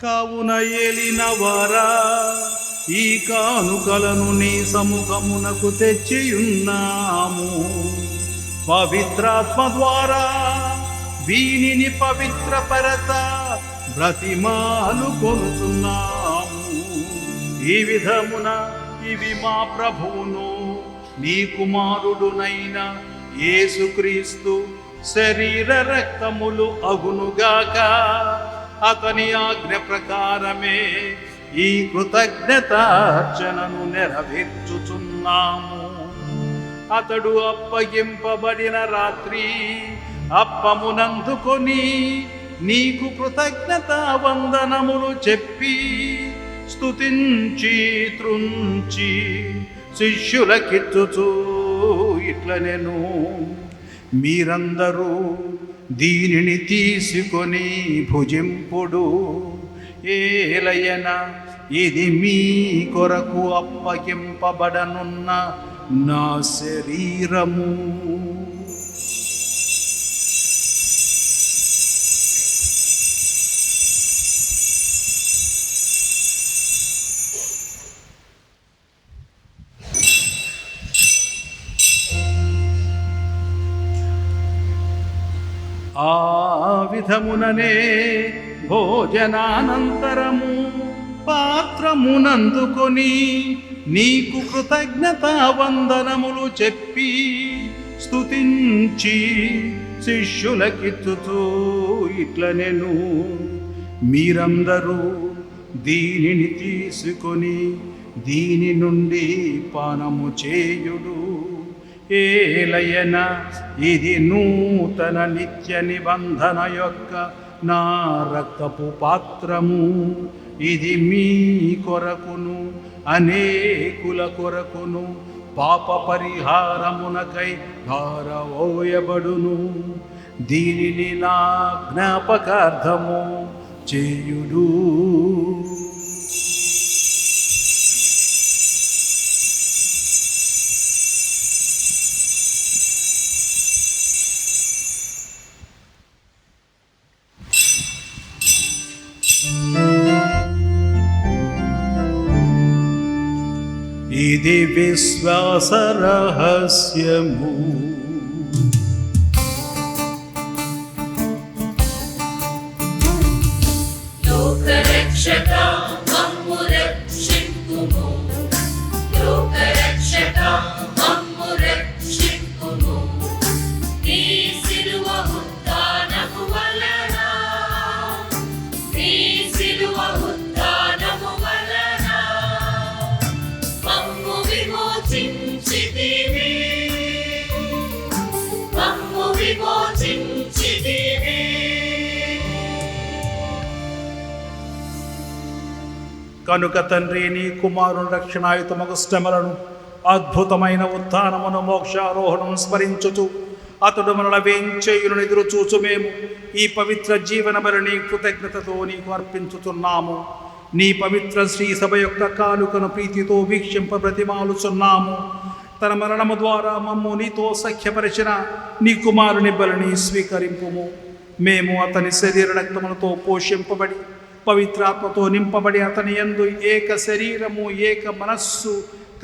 Speaker 3: కావున ఏలిన వారా, ఈ కానుకలను నీ సముఖమునకు తెచ్చియున్నాము. పవిత్రాత్మ ద్వారా వీనిని పవిత్రపరచ బ్రతిమాలు కొనుచున్నాము. ఈ విధమున ఇవి మా ప్రభువును నీ కుమారుడునైన యేసుక్రీస్తు శరీర రక్తములు అగునుగాక. అతని ఆజ్ఞ ప్రకారమే ఈ కృతజ్ఞతార్చనను నెరవేర్చుచున్నాము. అతడు అప్పగింపబడిన రాత్రి అప్పమునందుకొని నీకు కృతజ్ఞతా వందనములు చెప్పి స్తుతించి త్రుంచి శిష్యులకిచ్చుచూ ఇట్లనెను, మీరందరూ దీనిని తీసుకొని భుజింపుడు. ఏలయన ఇది మీ కొరకు అప్పగింపబడనున్న నా శరీరము. ఆ విధముననే భోజనానంతరము పాత్రమునందుకొని నీకు కృతజ్ఞతా వందనములు చెప్పి స్తుతించి శిష్యులకిచ్చుచూ ఇట్లనెను, మీరందరూ దీనిని తీసుకొని దీని నుండి పానము చేయుడు. ఏలయన ఇది నూతన నిత్య నిబంధన యొక్క నా రక్తపు పాత్రము. ఇది మీ కొరకును అనేకుల కొరకును పాప పరిహారమునకై ధారవోయబడును. దీనిని నా జ్ఞాపకార్థము చేయుడు. ఇది విశ్వాస రహస్యము.
Speaker 2: లోకరక్షక మమ్ము రక్షింపుము, లోకరక్షక మమ్ము రక్షింపుము. నీ సిలువ ఉత్థానము వలన, నీ సిలువ ఉత్థానము వలన మమ్ము విమోచించితివి, మమ్ము విమోచించితివి.
Speaker 3: కనుక తండ్రి, నీ కుమారుని రక్షణాయుతమగు శ్రమలను, అద్భుతమైన ఉత్థానమును, మోక్షారోహణను స్మరించుచు అతడు మనల వేంచేయులను ఎదురు చూచు మేము ఈ పవిత్ర జీవన బలిని కృతజ్ఞతతో నీకు అర్పించుతున్నాము. నీ పవిత్ర శ్రీ సభ యొక్క కానుకను ప్రీతితో వీక్షింప బ్రతిమాలుచున్నాము. తన మరణము ద్వారా మమ్ము నీతో సఖ్యపరిచిన నీ కుమారుని బలిని స్వీకరింపుము. మేము అతని శరీర రక్తములతో పోషింపబడి పవిత్రాత్మతో నింపబడి అతని యందు ఏక శరీరము ఏక మనస్సు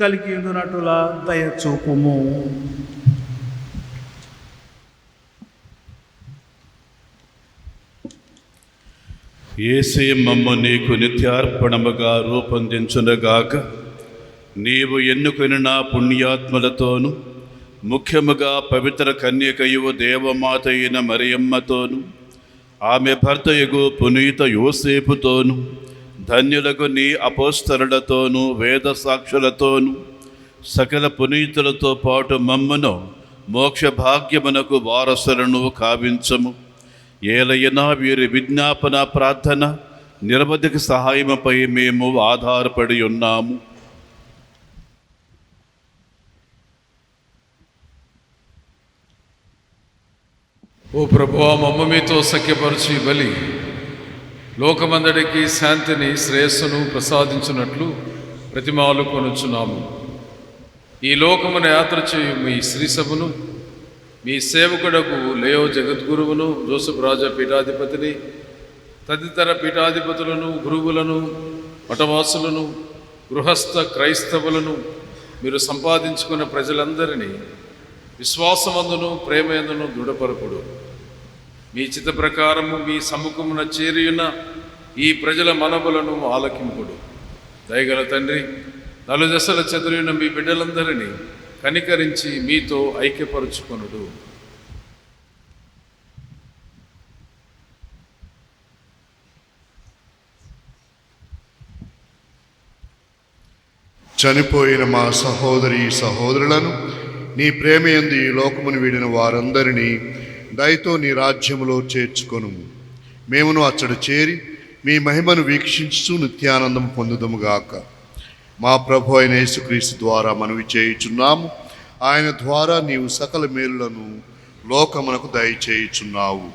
Speaker 3: కలిగి ఉండునట్టులా దయచూపుము.
Speaker 9: యేసే మమ్ము నీకు నిత్యార్పణముగా రూపొందించునగాక. నీవు ఎన్నుకొనిన పుణ్యాత్మలతోనూ ముఖ్యముగా పవిత్ర కన్యకయు దేవమాత అయిన మరియమ్మతోనూ ఆమె భర్తయగు పునీత యోసేపుతోనూ ధన్యులకు నీ అపోస్తలులతోనూ వేద సాక్షులతోనూ సకల పునీతులతో పాటు మమ్మును మోక్ష భాగ్యమునకు వారసులను కావించము. ఏలైనా వీరి విజ్ఞాపన ప్రార్థన నిరవధిక సహాయముపై మేము ఆధారపడి ఉన్నాము.
Speaker 1: ఓ ప్రభువా, మమ్మ మీతో సఖ్యపరిచి బలి లోకమందడికి శాంతిని శ్రేయస్సును ప్రసాదించినట్లు ప్రతిమాలు కొనుచున్నాము. ఈ లోకమును యాత్ర చేయు మీ శ్రీసభను, మీ సేవకుడకు లేయో జగద్గురువును, జోసెఫ్ రాజా పీఠాధిపతిని, తదితర పీఠాధిపతులను, గురువులను, మఠవాసులను, గృహస్థ క్రైస్తవులను, మీరు సంపాదించుకున్న ప్రజలందరినీ విశ్వాసమందును ప్రేమయందును దృఢపరపుడు. మీ చిత్త ప్రకారము మీ సముఖమున చేరియున్న ఈ ప్రజల మనవులను ఆలకింపుడు. దయగల తండ్రి, నలుదశల చెదిరిన మీ బిడ్డలందరినీ కనికరించి మీతో ఐక్యపరుచుకొనుడు.
Speaker 5: చనిపోయిన మా సహోదరి సహోదరులను నీ ప్రేమయందు ఈ లోకమును వీడిన వారందరినీ దయతో నీ రాజ్యములో చేర్చుకొను. మేమును అచ్చడు చేరి మీ మహిమను వీక్షించుచు నిత్యానందం పొందుదముగాక. మా ప్రభు అయిన యేసుక్రీస్తు ద్వారా మనవి చేయుచున్నాము. ఆయన ద్వారా నీవు సకల మేలులను లోకమునకు దయచేయుచున్నావు.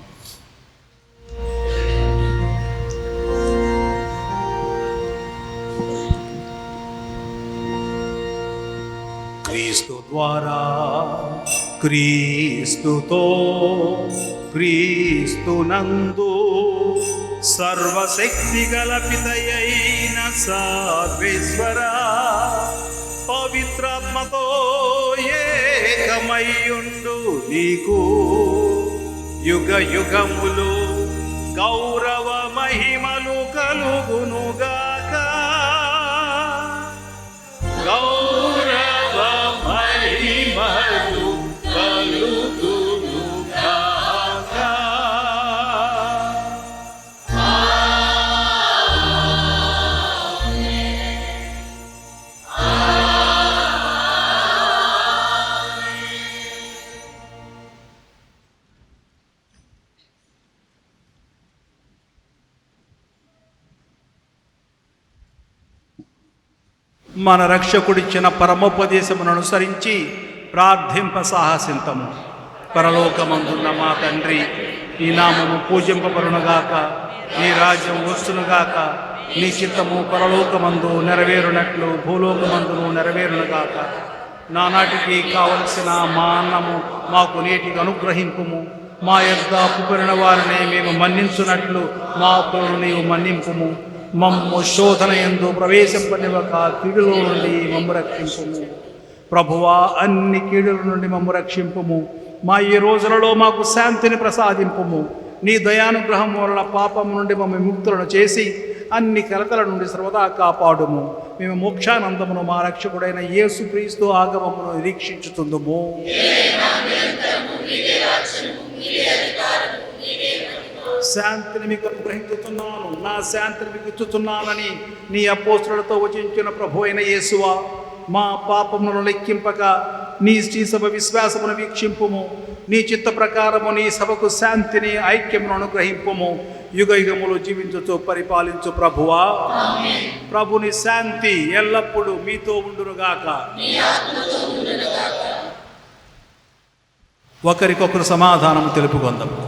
Speaker 3: క్రీస్తు ద్వారా, క్రీస్తుతో, క్రీస్తునందు సర్వశక్తి గల పితయైన సర్వేశ్వర పవిత్రాత్మతో ఏకమయ్యుండు నీకు యుగ యుగములు గౌరవ మహిమలు కలుగునుగాక. గౌరవ మహిమలు కలుగునుగాక. మన రక్షకుడిచ్చిన పరమోపదేశమును అనుసరించి ప్రార్థింప సాహసింతము. పరలోకమందున్న మా తండ్రి, నీ నామము పూజింపబడునుగాక, నీ రాజ్యం వచ్చునుగాక, నీ చిత్తము పరలోకమందు నెరవేరునట్లు భూలోకమందును నెరవేరునుగాక. నానాటికి కావలసిన మా అన్నము మాకు నేటికి అనుగ్రహింపుము. మా యొద్ద అప్పుకొనిన వారిని మేము మన్నించున్నట్లు మా అప్పులను నీవు మన్నింపుము. మమ్ము శోధన యందు ప్రవేశింపనివ్వక కీడులో నుండి మమ్ము రక్షింపుము. ప్రభువా, అన్ని కీడుల నుండి మమ్ము రక్షింపుము. మా ఈ రోజులలో మాకు శాంతిని ప్రసాదింపుము. నీ దయానుగ్రహం వలన పాపం నుండి మమ్మ ముక్తులను చేసి అన్ని కలతల నుండి సర్వదా కాపాడుము. మేము మోక్షానందమును మా రక్షకుడైన యేసుక్రీస్తు ఆగమమును నిరీక్షించుతుందుము. శాంతిని మీకు అనుగ్రహించుతున్నాను, నా శాంతిని మీకు ఇచ్చుతున్నానని నీ అపోస్తులతో వచించిన ప్రభు అయిన యేసువా, మా పాపములను లెక్కింపక నీ శ్రీసభ విశ్వాసమును వీక్షింపుము. నీ చిత్త ప్రకారము నీ సభకు శాంతిని ఐక్యమును అనుగ్రహింపుము. యుగ యుగములు జీవించుతూ పరిపాలించు ప్రభువా. ప్రభుని శాంతి ఎల్లప్పుడూ మీతో ఉండునుగాక. ఒకరికొకరు సమాధానం తెలుపుకొందాము.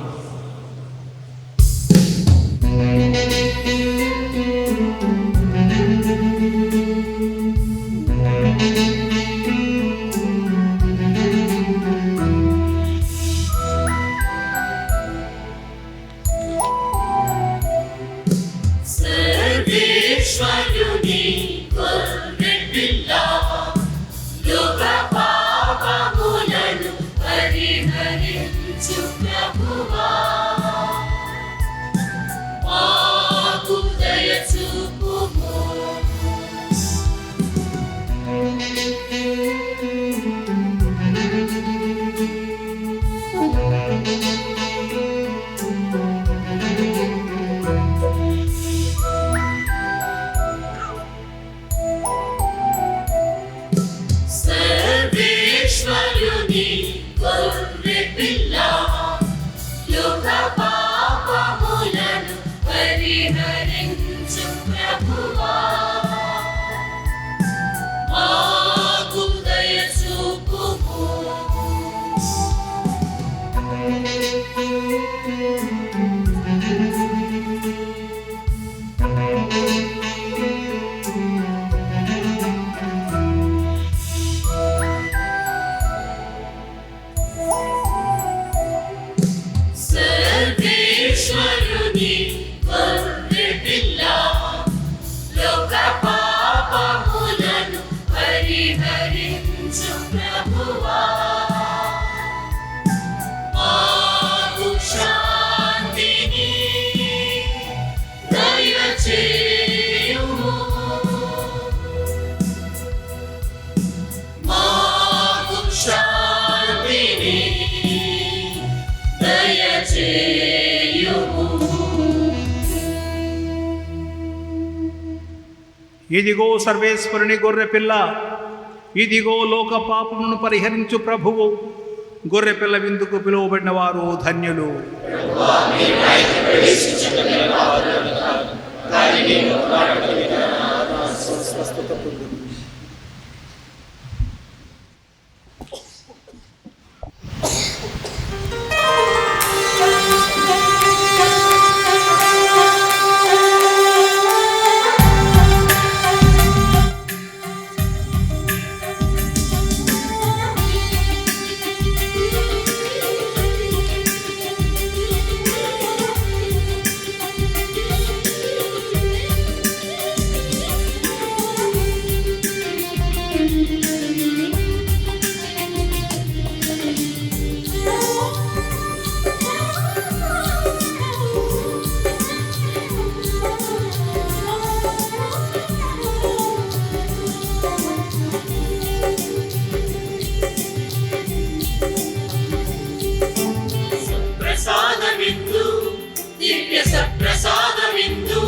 Speaker 2: సర్వేశ్వరుని గొర్రెపిల్ల, లోక పాపములను పరిహరించు ప్రభువా, మాకు దయ చూపుము. సర్వేశ్వరుని గొర్రెపిల్ల, లోక పాపములను పరిహరించు ప్రభువా, మాకు దయ చూపుము. సర్వేశ్వరుని గొర్రెపిల్ల, లోక పాపములను పరిహరించు ప్రభువా, మాకు శాంతిని దయచేయుము. మాకు శాంతిని దయచేయుము.
Speaker 3: ఇదిగో సర్వేశ్వరుని గొర్రెపిల్ల, ఇదిగో లోక పాపమును పరిహరించు ప్రభువు. గొర్రెపిల్ల విందుకు పిలువబడిన వారు ధన్యులు.
Speaker 2: దివ్య సప్రసాద విందు,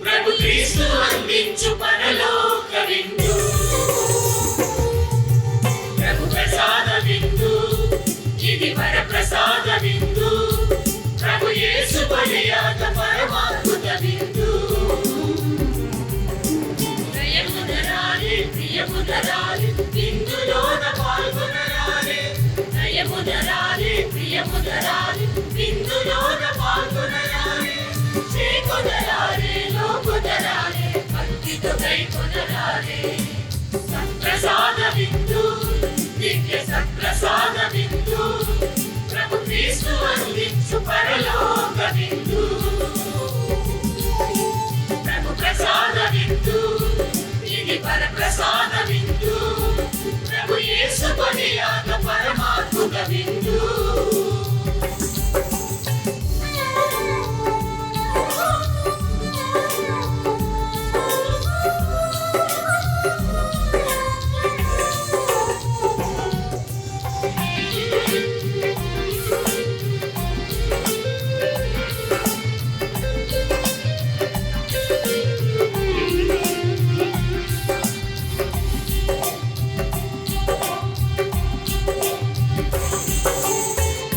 Speaker 2: ప్రభు క్రీస్తు అందించు పరలోక విందు. ప్రభు ప్రసాద విందు, ఇది వర ప్రసాద విందు. ప్రభు యేసు బలియాగ పరమాద్భుత విందు. దయముదరాలి ప్రియముదరాలి విందులోన పాల్గొనరాలి. దయముదరాలి ప్రియముదరాలి విందులోన పాల్గొనరాలి. చేకొనరాలి లోకొనరాలి భక్తితో కైకొనరాలి. సత్ప్రసాద విందు, దివ్య సత్ప్రసాద విందు. ప్రభు క్రీస్తు అందించు పరలోక విందు. ప్రభు ప్రసాద విందు, ఇది పరప్రసాద విందు. ప్రభు యేసు బలియాగ పరమాద్భుత విందు.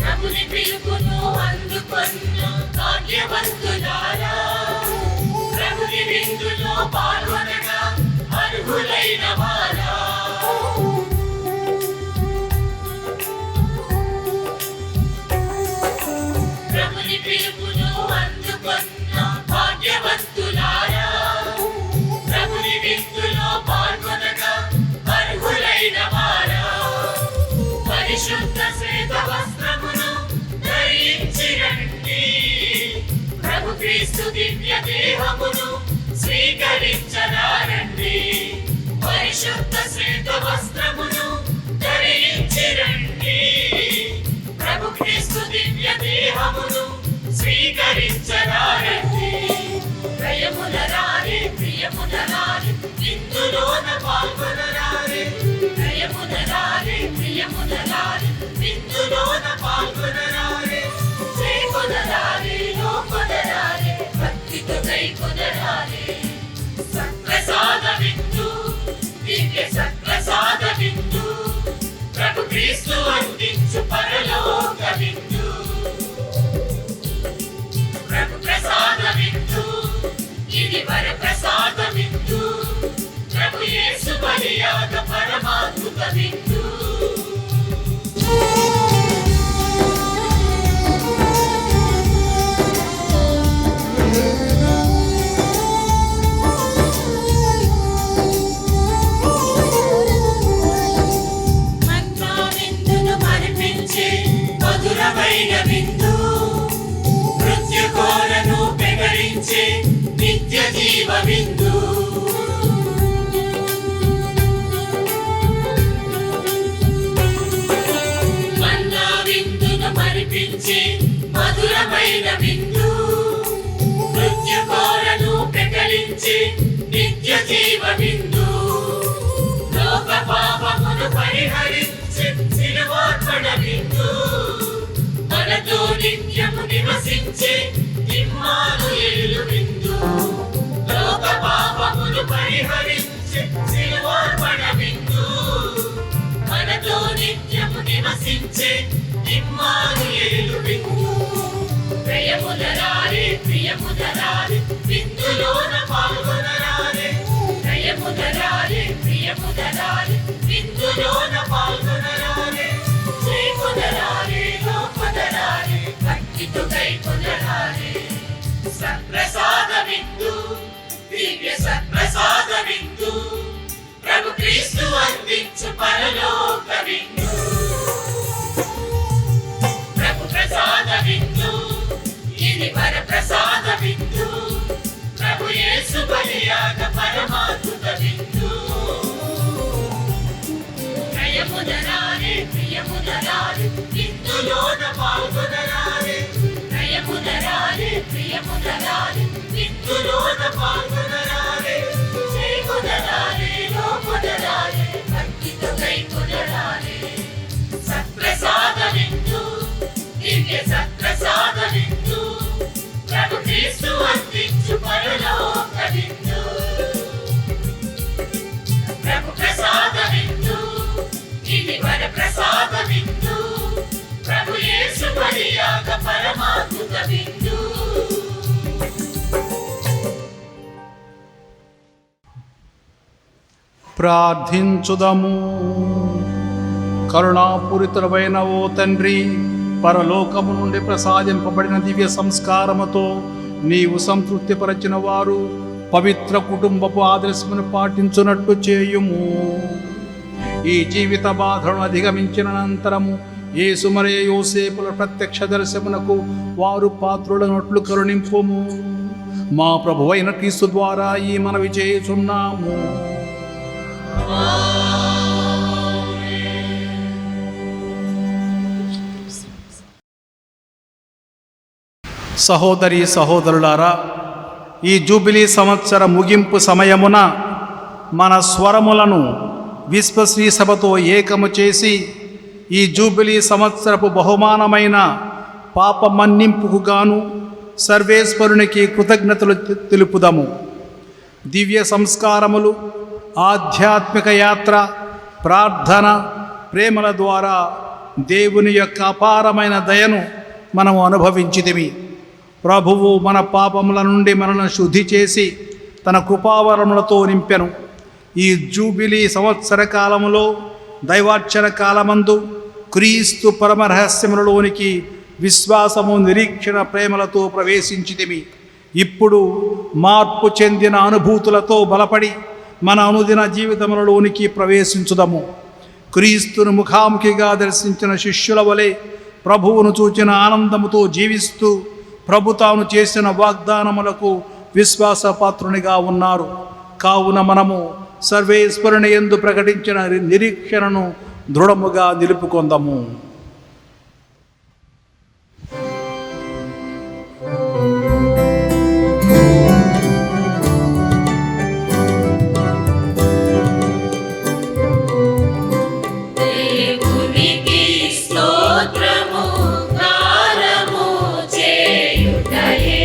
Speaker 2: ప్రభుని పిలుపును అందుకొన్న భాగ్యవంతులారా, ప్రభుని విందులో పాల్గొనగా అర్హులైన వారా. ప్రభుని పిలుపును అందుకొన్న భాగ్యవంతులారా, ప్రభుని విందులో పాల్గొనగా అర్హులైన వారా. పరిశుద్ధ శ్వేత వస్త్రమును ధరించి రండి. ప్రభు క్రీస్తు దివ్య దేహమును స్వీకరించరారండి. పరిశుద్ధ శ్వేత వస్త్రమును ధరించి రండి. ప్రభు క్రీస్తు దివ్య దేహమును స్వీకరించరారండి. దయముదరాలి ప్రియముదరాలి విందులోన పాల్గొనరాలి. దయముదరాలి ప్రియముదరాలి విందులోన పాల్గొనరాలి. చేకొనరాలి లోకొనరాలి భక్తితో కైకొనరాలి. సత్ప్రసాద విందు, దివ్య సత్ప్రసాద విందు. ప్రభు క్రీస్తు అందించు పరలోక విందు. ప్రభు ప్రసాద విందు, ఇది వర ప్రసాద విందు. ప్రభు యేసు బలియాగ పరమాద్భుత విందు. మన్నా విందును మరిపించే మధురమైన విందు. మృత్యుకోరను పెగలించే నిత్య జీవ విందు. మన్నా విందును మరిపించే మధురమైన విందు. మృత్యుకోరను పెగలించే నిత్య జీవ విందు. లోక పాపమును పరిహరించే శిలువార్పణ విందు. మనతో నిత్యము నివసించే ఇమ్మానుయేలు విందు. లోక పాపమును పరిహరించే ఆదరించే ఇమ్మానుయేలు విందు. ప్రియముదరారే ప్రియముదరారే విందులోన పాల్గొనరారే. ప్రియముదరారే ప్రియముదరారే విందులోన పాల్గొనరారే. శ్రీముదరారే లోపదరారే భక్తితో కైకొనరారే. సత్ప్రసాద విందు దివ్య సత్ప్రసాద విందు ప్రభు క్రీస్తు అందించు పరలోక విందు. ప్రభు ప్రసాద విందు ఇది వర ప్రసాద విందు. ప్రభు యేసు బలియాగ పరమాద్భుత విందు. ప్రియముదరారే ప్రియముదరారే విందులోన పాల్గొనరారే. ప్రియముదరారే ప్రియముదరారే విందులోన పాల్గొనరారే. శ్రీముదరారే లోపదరారే భక్తితో కైకొనరారే. సత్ప్రసాద విందు దివ్య సత్ప్రసాద విందు ప్రభు క్రీస్తు అందించు పరలోక విందు. ప్రభు ప్రసాద విందు ఇది వర ప్రసాద విందు. ప్రభు యేసు బలియాగ పరమాద్భుత విందు.
Speaker 3: ప్రార్థించుదము. కరుణాపూరితుడమైన ఓ తండ్రి, పరలోకము నుండి ప్రసాదింపబడిన దివ్య సంస్కారముతో నీవు సంతృప్తిపరచిన వారు పవిత్ర కుటుంబపు ఆదర్శమును పాటించున్నట్టు చేయుము. ఈ జీవిత బాధను అధిగమించిన అనంతరము యేసు మరియు యోసేపుల ప్రత్యక్ష దర్శనమునకు వారు పాత్రులనట్లు కరుణింపుము. మా ప్రభువైన క్రీస్తు ద్వారా ఈ మనవి చేయుచున్నాము. సహోదరి సహోదరులారా, ఈ జూబిలీ సంవత్సర ముగింపు సమయమున మన స్వరములను విశ్వశ్రీ సభతో ఏకము చేసి ఈ జూబిలీ సంవత్సరపు బహుమానమైన పాప మన్నింపుకు గాను సర్వేశ్వరునికి కృతజ్ఞతలు తెలుపుదాము. దివ్య సంస్కారములు, ఆధ్యాత్మిక యాత్ర, ప్రార్థన, ప్రేమల ద్వారా దేవుని యొక్క అపారమైన దయను మనము అనుభవించితిమి. ప్రభువు మన పాపముల నుండి మనల్ని శుద్ధి చేసి తన కృపావరములతో నింపెను. ఈ జూబిలీ సంవత్సర కాలములో దైవార్చన కాలమందు క్రీస్తు పరమరహస్యములలోనికి విశ్వాసము, నిరీక్షణ, ప్రేమలతో ప్రవేశించితిమి. ఇప్పుడు మార్పు చెందిన అనుభూతులతో బలపడి మన అనుదిన జీవితములలోనికి ప్రవేశించుదము. క్రీస్తును ముఖాముఖిగా దర్శించిన శిష్యుల వలె ప్రభువును చూచిన ఆనందముతో జీవిస్తూ ప్రభు తాను చేసిన వాగ్దానములకు విశ్వాసపాత్రునిగా ఉన్నారు. కావున మనము సర్వేశ్వరుని యందు ప్రకటించిన నిరీక్షణను దృఢముగా నిలుపుకొందాము.
Speaker 2: దేవునికి స్తోత్రము గానము చేయుటయే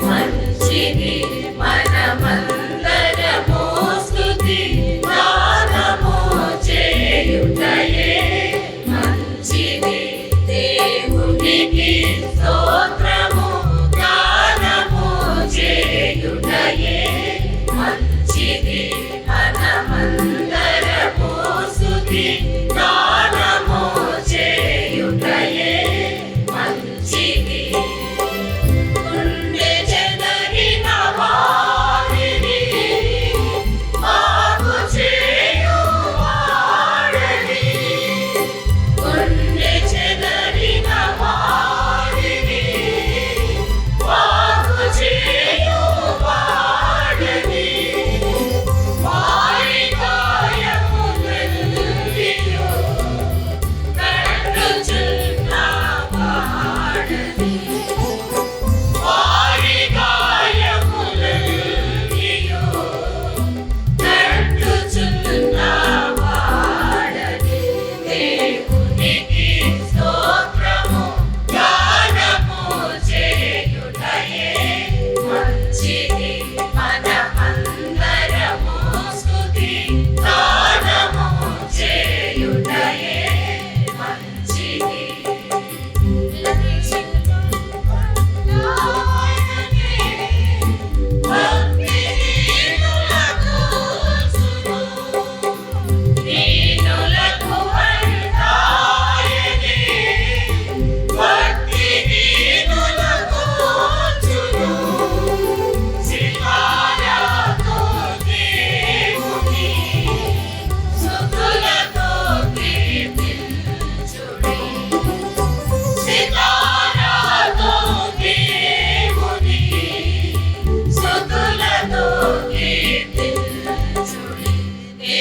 Speaker 2: మంచిది. మనమందరము స్తుతి గానము చేయుటయే మంచిది. దేవునికి స్తోత్రము గానము చేయుటయే మంచిది. మనమందరము స్తుతి గానము చేయుటయే మంచిది. గుండె చెదరిన వారిని బాగు చేయువాడని. గుండె చెదరిన వారిని బాగు చేయువాడని.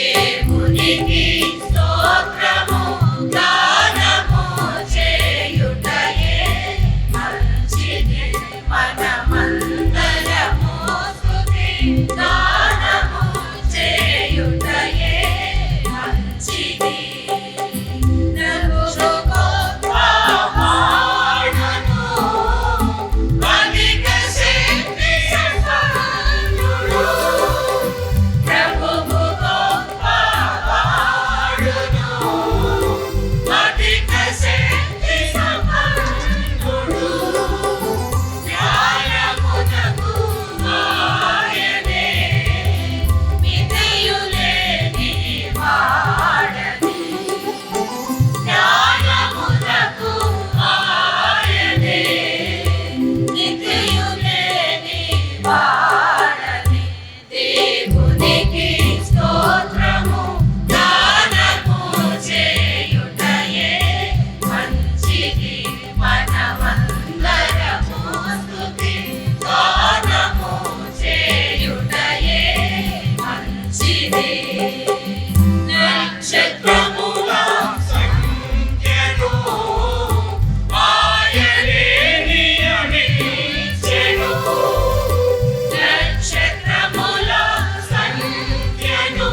Speaker 2: దేవునికి స్తోత్రము గానము చేయుటయే మంచిది మనమందరము స్తుతి గానము చేయుటయే మంచిది ప్రభువు గొప్పవాడును అధిక శక్తి సంపన్నుడు ప్రభువు గొప్పవాడును అధిక శక్తి సంపన్నుడు న్యాయమునకు ఆయనే మితియులేని వాడని జ్ఞానమునకు ఆయనే మితియులేని వాడని దేవునికి స్తోత్రము గానము చేయుటయే మంచిది మనమందరము స్తుతి గానము చేయుటయే మంచిది నక్షత్రముల సంఖ్యను ఆయనే నియమించెను నక్షత్రముల సంఖ్యను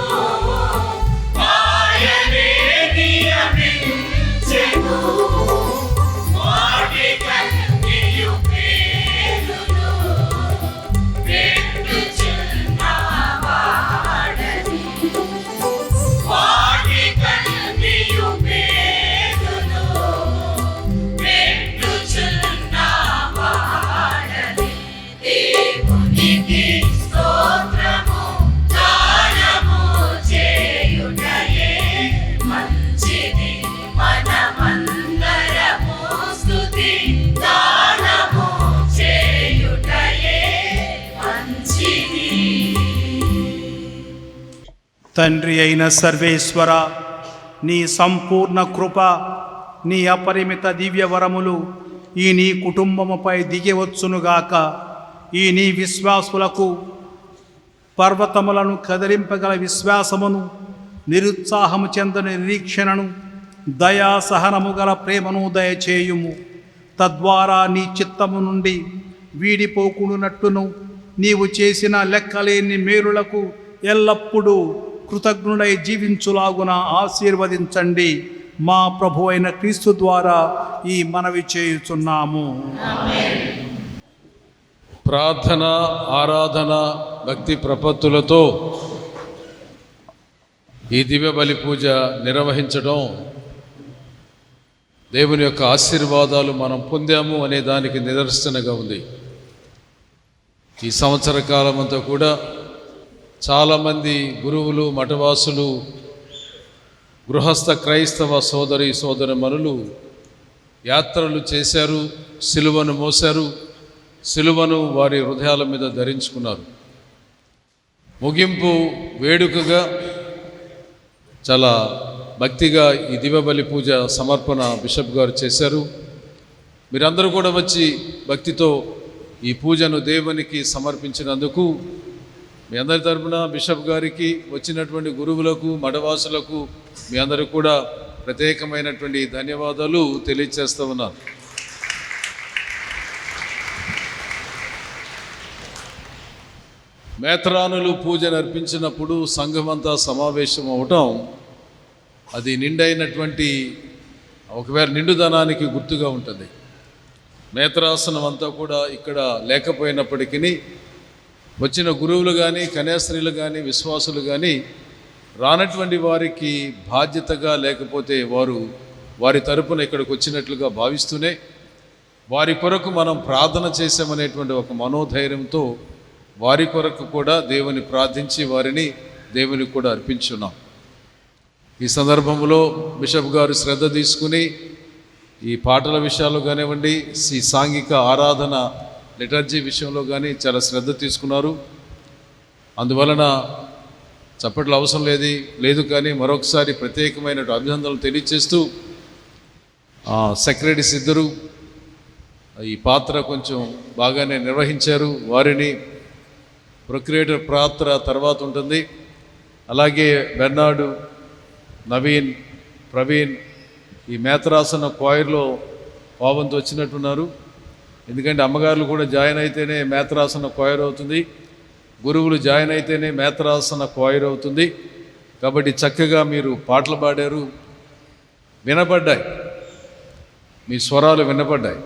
Speaker 2: ఆయనే నియమించెను వాటికన్నియు పేరును పెట్టుచున్నవాడని వాటికన్నియు పేరును పెట్టుచున్నవాడని దేవునికి స్తోత్రము గానము చేయుటయే మంచిది మనమందరము స్తుతి గానము చేయుటయే మంచిది.
Speaker 3: తండ్రి అయిన సర్వేశ్వర, నీ సంపూర్ణ కృప, నీ అపరిమిత దివ్యవరములు ఈ నీ కుటుంబముపై దిగివచ్చునుగాక. ఈ నీ విశ్వాసులకు పర్వతములను కదిలింపగల విశ్వాసమును, నిరుత్సాహము చెందని నిరీక్షణను, దయా సహనము గల ప్రేమను దయచేయుము. తద్వారా నీ చిత్తము నుండి వీడిపోకుండునట్టును నీవు చేసిన లెక్కలేని మేలులకు ఎల్లప్పుడూ కృతజ్ఞుడై జీవించులాగున ఆశీర్వదించండి. మా ప్రభు అయిన క్రీస్తు ద్వారా ఈ మనవి చేయుచున్నాము.
Speaker 1: ప్రార్థన, ఆరాధన, భక్తి ప్రపత్తులతో ఈ దివ్య బలి పూజ నిర్వహించడం, దేవుని యొక్క ఆశీర్వాదాలు మనం పొందాము అనే దానికి నిదర్శనగా ఉంది. ఈ సంవత్సర కాలం అంతా కూడా చాలామంది గురువులు, మఠవాసులు, గృహస్థ క్రైస్తవ సోదరి సోదరమణులు యాత్రలు చేశారు, సిలువను మోశారు, సిలువను వారి హృదయాల మీద ధరించుకున్నారు. ముగింపు వేడుకగా చాలా భక్తిగా ఈ దివ్యబలి పూజ సమర్పణ బిషప్ గారు చేశారు. మీరందరూ కూడా వచ్చి భక్తితో ఈ పూజను దేవునికి సమర్పించినందుకు మీ అందరి తరపున బిషప్ గారికి, వచ్చినటువంటి గురువులకు, మఠవాసులకు మీ అందరికీ కూడా ప్రత్యేకమైనటువంటి ధన్యవాదాలు తెలియజేస్తూ ఉన్నాను. మేత్రానులు పూజ నర్పించినప్పుడు సంఘమంతా సమావేశం అవటం అది నిండైనటువంటి ఒకవేళ నిండుదనానికి గుర్తుగా ఉంటుంది. మేత్రాసనం అంతా కూడా ఇక్కడ లేకపోయినప్పటికీ వచ్చిన గురువులు కానీ, కన్యాస్త్రీలు కానీ, విశ్వాసులు కానీ రానటువంటి వారికి బాధ్యతగా, లేకపోతే వారి తరపున ఇక్కడికి వచ్చినట్లుగా భావిస్తూనే వారి కొరకు మనం ప్రార్థన చేసామనేటువంటి ఒక మనోధైర్యంతో వారి కొరకు కూడా దేవుని ప్రార్థించి వారిని దేవునికి కూడా అర్పించున్నాం. ఈ సందర్భంలో బిషప్ గారు శ్రద్ధ తీసుకుని ఈ పాటల విషయాల్లో కానివ్వండి, ఈ సాంఘిక ఆరాధన లిటర్జీ విషయంలో కానీ చాలా శ్రద్ధ తీసుకున్నారు. అందువలన చప్పట్లు అవసరం లేదు కానీ మరొకసారి ప్రత్యేకమైన అభినందనలు తెలియజేస్తూ సెక్రటరీస్ ఇద్దరు ఈ పాత్ర కొంచెం బాగానే నిర్వహించారు. వారిని ప్రొక్రియేటర్ పాత్ర తర్వాత ఉంటుంది. అలాగే బెర్నాడు, నవీన్, ప్రవీణ్ ఈ మేతరాసన క్వాయిర్లో పావంతో వచ్చినట్టున్నారు. ఎందుకంటే అమ్మగారులు కూడా జాయిన్ అయితేనే మేతరాసన క్వాయిర్ అవుతుంది, గురువులు జాయిన్ అయితేనే మేతరాసన క్వాయిర్ అవుతుంది. కాబట్టి చక్కగా మీరు పాటలు పాడారు, వినపడ్డాయి, మీ స్వరాలు వినపడ్డాయి.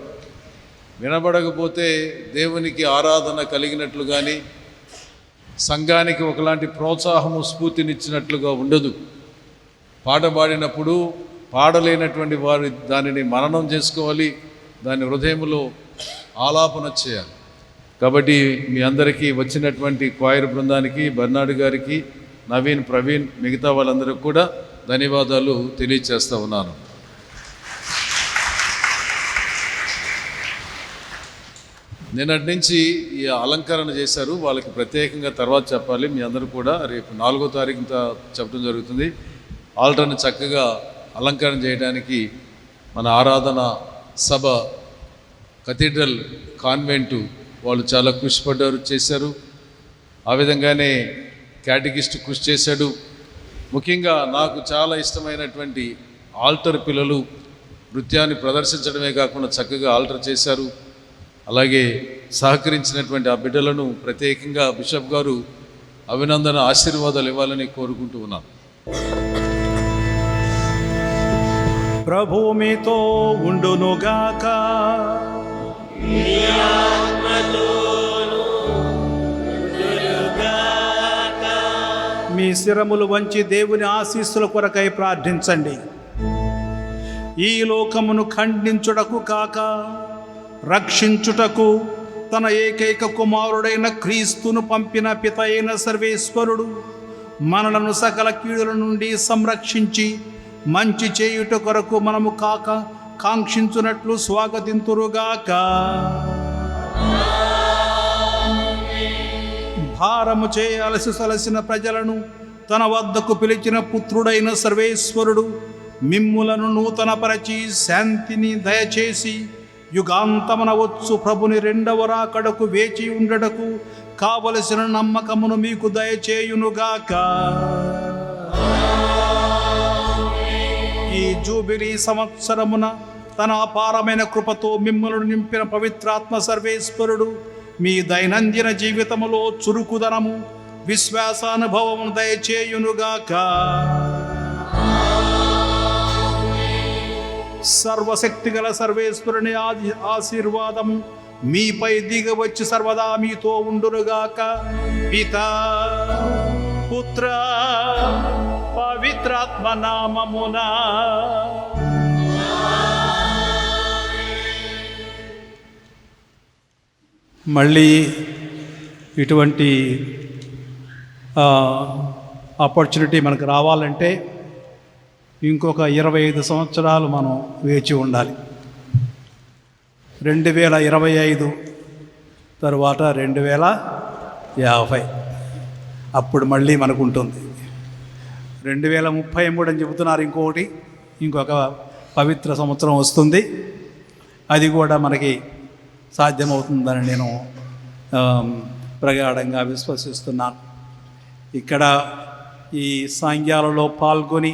Speaker 1: వినపడకపోతే దేవునికి ఆరాధన కలిగినట్లు కానీ సంఘానికి ఒకలాంటి ప్రోత్సాహము స్ఫూర్తినిచ్చినట్లుగా ఉండదు. పాట పాడినప్పుడు పాడలేనటువంటి వారు దానిని మననం చేసుకోవాలి, దాని హృదయంలో ఆలాపన చేయాలి. కాబట్టి మీ అందరికీ వచ్చినటువంటి క్వాయిర్ బృందానికి, బర్నాడు గారికి, నవీన్, ప్రవీణ్, మిగతా వాళ్ళందరికీ కూడా ధన్యవాదాలు తెలియచేస్తూ ఉన్నాను. నిన్నటి నుంచి ఈ అలంకరణ చేశారు, వాళ్ళకి ప్రత్యేకంగా తర్వాత చెప్పాలి. మీ అందరూ కూడా రేపు 4వ తారీఖున చెప్పడం జరుగుతుంది. ఆల్టర్ని చక్కగా అలంకరణ చేయడానికి మన ఆరాధన సభ కథీడ్రల్ కాన్వెంటు వాళ్ళు చాలా కృషి పడ్డారు, చేశారు. ఆ విధంగానే క్యాటగిస్ట్ కృషి చేశాడు. ముఖ్యంగా నాకు చాలా ఇష్టమైనటువంటి ఆల్టర్ పిల్లలు నృత్యాన్ని ప్రదర్శించడమే కాకుండా చక్కగా ఆల్టర్ చేశారు. అలాగే సహకరించినటువంటి ఆ బిడ్డలను ప్రత్యేకంగా బిషప్ గారు అభినందన ఆశీర్వాదాలు ఇవ్వాలని కోరుకుంటూ ఉన్నాను.
Speaker 3: ప్రభువు మీతో ఉండునుగాక. మీ శిరములు వంచి దేవుని ఆశీస్సుల కొరకై ప్రార్థించండి. ఈ లోకమును ఖండించుటకు కాక రక్షించుటకు తన ఏకైక కుమారుడైన క్రీస్తును పంపిన పిత అయిన సర్వేశ్వరుడు మనలను సకల కీడుల నుండి సంరక్షించి మంచి చేయుట కొరకు మనము కాంక్షించున్నట్లు స్వాగతింతురుగాక. భారము చేయాల్సి సలసిన ప్రజలను తన వద్దకు పిలిచిన పుత్రుడైన సర్వేశ్వరుడు మిమ్ములను నూతనపరచి శాంతిని దయచేసి యుగాంతమున వచ్చు ప్రభుని 2వ రాకడకు వేచి ఉండటకు కావలసిన నమ్మకమును మీకు దయచేయునుగాక. ఈ జూబిలీ సంవత్సరమున తన అపారమైన కృపతో మిమ్మల్ని నింపిన పవిత్రాత్మ సర్వేశ్వరుడు మీ దైనందిన జీవితములో చురుకుదనము, విశ్వాసానుభవమును దయచేయునుగాక. సర్వశక్తిగల సర్వేశ్వరుని ఆశీర్వాదము మీపై దిగవచ్చి సర్వదా మీతో ఉండునుగాక. పితా, పుత్ర, పవిత్రాత్మ నామమున. మళ్ళీ ఇటువంటి ఆపర్చునిటీ మనకు రావాలంటే ఇంకొక 25 సంవత్సరాలు మనం వేచి ఉండాలి. 2025 తర్వాత 2050 అప్పుడు మళ్ళీ మనకు ఉంటుంది. 2033 అని చెబుతున్నారు. ఇంకొక పవిత్ర సంవత్సరం వస్తుంది. అది కూడా మనకి సాధ్యమవుతుందని నేను ప్రగాఢంగా విశ్వసిస్తున్నాను. ఇక్కడ ఈ సాంగ్యాలలో పాల్గొని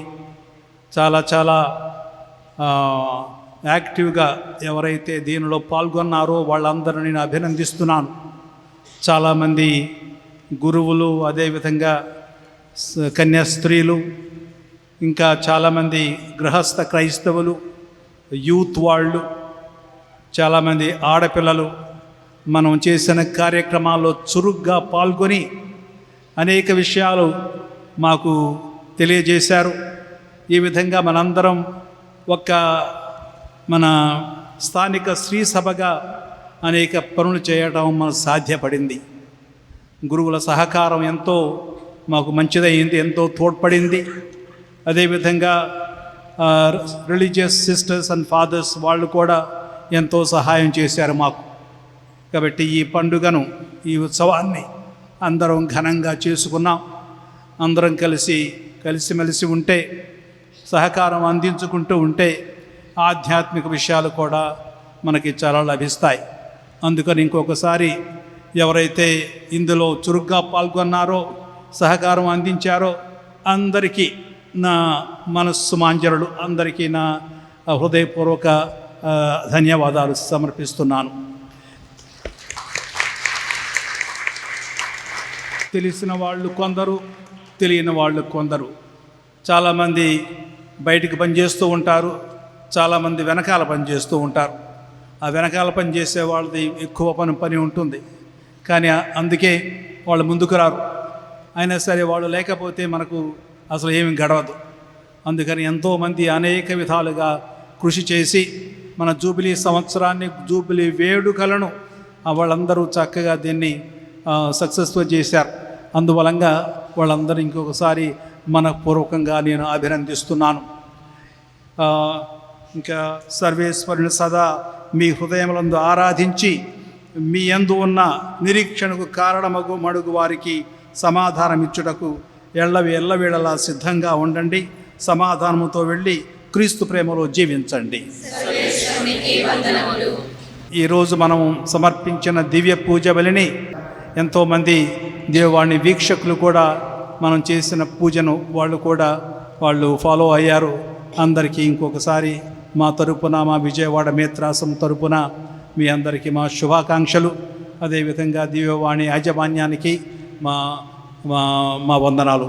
Speaker 3: చాలా యాక్టివ్గా ఎవరైతే దీనిలో పాల్గొన్నారో వాళ్ళందరూ నేను అభినందిస్తున్నాను. చాలామంది గురువులు, అదేవిధంగా కన్యాస్త్రీలు, ఇంకా చాలామంది గృహస్థ క్రైస్తవులు, యూత్ వాళ్ళు, చాలామంది ఆడపిల్లలు మనం చేసిన కార్యక్రమాల్లో చురుగ్గా పాల్గొని అనేక విషయాలు మాకు తెలియజేశారు. ఈ విధంగా మనందరం మన స్థానిక స్త్రీ సభగా అనేక పనులు చేయడం మనకు సాధ్యపడింది. గురువుల సహకారం ఎంతో మాకు మంచిదైంది, ఎంతో తోడ్పడింది. అదేవిధంగా రిలీజియస్ సిస్టర్స్ అండ్ ఫాదర్స్ వాళ్ళు కూడా ఎంతో సహాయం చేశారు మాకు. కాబట్టి ఈ పండుగను, ఈ ఉత్సవాన్ని అందరం ఘనంగా చేసుకున్నాం. అందరం కలిసిమెలిసి ఉంటే, సహకారం అందించుకుంటూ ఉంటే ఆధ్యాత్మిక విషయాలు కూడా మనకి చాలా లభిస్తాయి. అందుకని ఇంకొకసారి ఎవరైతే ఇందులో చురుగ్గా పాల్గొన్నారో, సహకారం అందించారో అందరికీ నా మనస్సు మాంజరులు, అందరికీ నా హృదయపూర్వక ధన్యవాదాలు సమర్పిస్తున్నాను. తెలిసిన వాళ్ళు కొందరు, తెలియని వాళ్ళు కొందరు. చాలామంది బయటికి పనిచేస్తూ ఉంటారు, చాలామంది వెనకాల పనిచేస్తూ ఉంటారు. ఆ వెనకాల పని చేసే వాళ్ళది ఎక్కువ పని ఉంటుంది, కానీ అందుకే వాళ్ళు ముందుకు రారు. అయినా సరే వాళ్ళు లేకపోతే మనకు అసలు ఏమి గడవదు. అందుకని ఎంతోమంది అనేక విధాలుగా కృషి చేసి మన జూబిలీ సంవత్సరాన్ని, జూబిలీ వేడుకలను వాళ్ళందరూ చక్కగా దీన్ని సక్సెస్ఫుల్ చేశారు. అందువలంగా వాళ్ళందరూ ఇంకొకసారి మనపూర్వకంగా నేను అభినందిస్తున్నాను. ఇంకా సర్వేశ్వరుని సదా మీ హృదయములందు ఆరాధించి మీ యందు ఉన్న నిరీక్షణకు కారణమగు వారికి సమాధానం ఇచ్చుటకు ఎల్లవేళలా సిద్ధంగా ఉండండి. సమాధానముతో వెళ్ళి క్రీస్తు ప్రేమలో జీవించండి. ఈరోజు మనం సమర్పించిన దివ్య పూజ బలిని ఎంతోమంది దేవాణి వీక్షకులు కూడా మనం చేసిన పూజను వాళ్ళు ఫాలో అయ్యారు. అందరికీ ఇంకొకసారి మా తరపున, మా విజయవాడ మేత్రాసం తరపున మీ అందరికీ మా శుభాకాంక్షలు. అదేవిధంగా దివ్యవాణి యాజమాన్యానికి మా వందనాలు.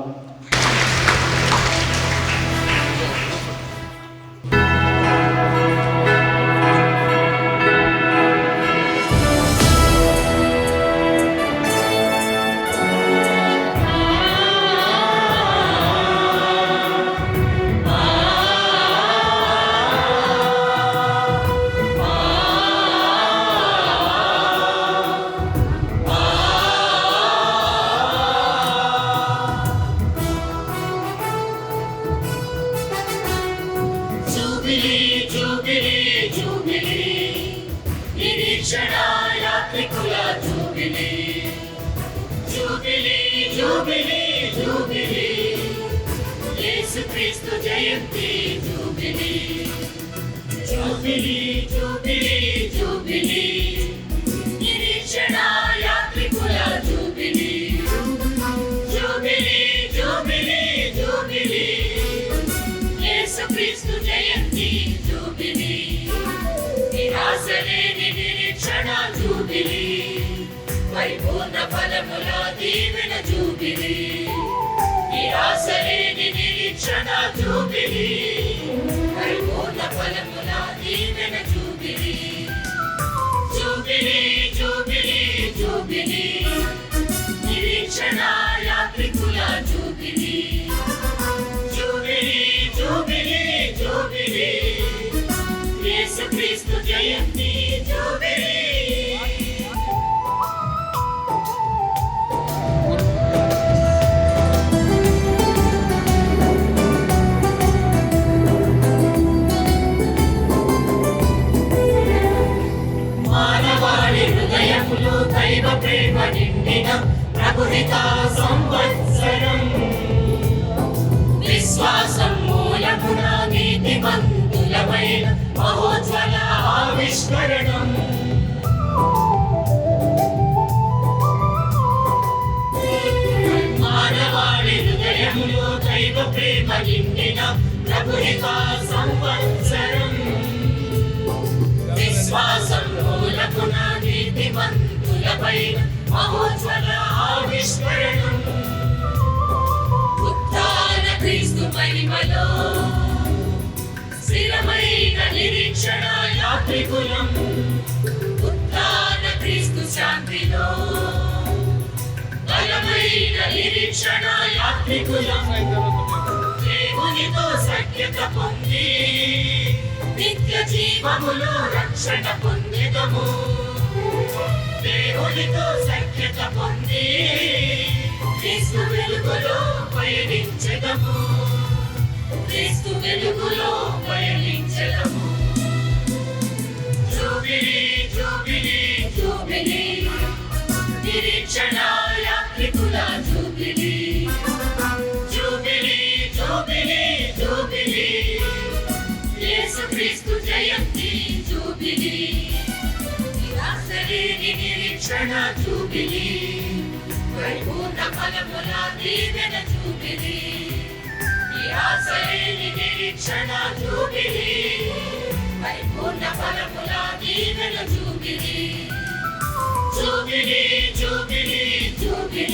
Speaker 2: యేసుక్రీస్తు జయంతి జూబిలీ, జూబిలీ జూబిలీ జూబిలీ, నిరీక్షణ యాత్రికుల జూబిలీ, జూబిలీ జూబిలీ జూబిలీ, యేసుక్రీస్తు జయంతి జూబిలీ, నిరాశ లేని నిరీక్షణ జూబిలీ, పరిపూర్ణ ఫలముల దీవెన జూబిలీ, నిరాశ లేని నిరీక్షణ జూబిలీ, పరిపూర్ణ ఫలముల దీవెన జూబిలీ, జూబిలీ జూబిలీ జూబిలీ, నిరీక్షణ యాత్రికుల జూబిలీ, జూబిలీ జూబిలీ జూబిలీ, యేసుక్రీస్తు జయంతి జూబిలీ. దైవ ప్రేమ నిండిన ప్రభుహిత సంవత్సరం, విశ్వాసం మూలమున నీతిమంతులమైన మహోజ్వల ఆవిష్కరణం. మానవాళి హృదయములో దైవ ప్రేమ నిండిన ప్రభుహిత సంవత్సరం, విశ్వాసం మూలమున నీతిమంతులపైన మహోజ్వల ఆవిష్కరణం. ఉత్థాన క్రీస్తు మహిమలో స్థిరమైన నిరీక్షణ యాత్రికులం, ఉత్థాన క్రీస్తు శాంతిలో బలమైన నిరీక్షణ యాత్రికులం. దేవునితో సఖ్యత పొంది నిత్య జీవములో రక్షణ పొందిదము, దేవునితో సఖ్యత పొంది క్రీస్తు వెలుగులో పయనించెదము, క్రీస్తు వెలుగులో పయనించెదము. జూబిలీ జూబిలీ జూబిలీ, నిరీక్షణ యాత్రికుల జూబిలీ, జూబిలీ జూబిలీ జూబిలీ, యేసుక్రీస్తు జయంతి జూబిలీ, నిరాశ లేని నిరీక్షణ జూబిలీ, పరిపూర్ణ ఫలముల దీవెన జూబిలీ. నిరాశలేని నిరీక్షణ జూబిలీ, పరిపూర్ణ ఫలముల దీవెన జూబిలీ. Jubilee jubilee jubilee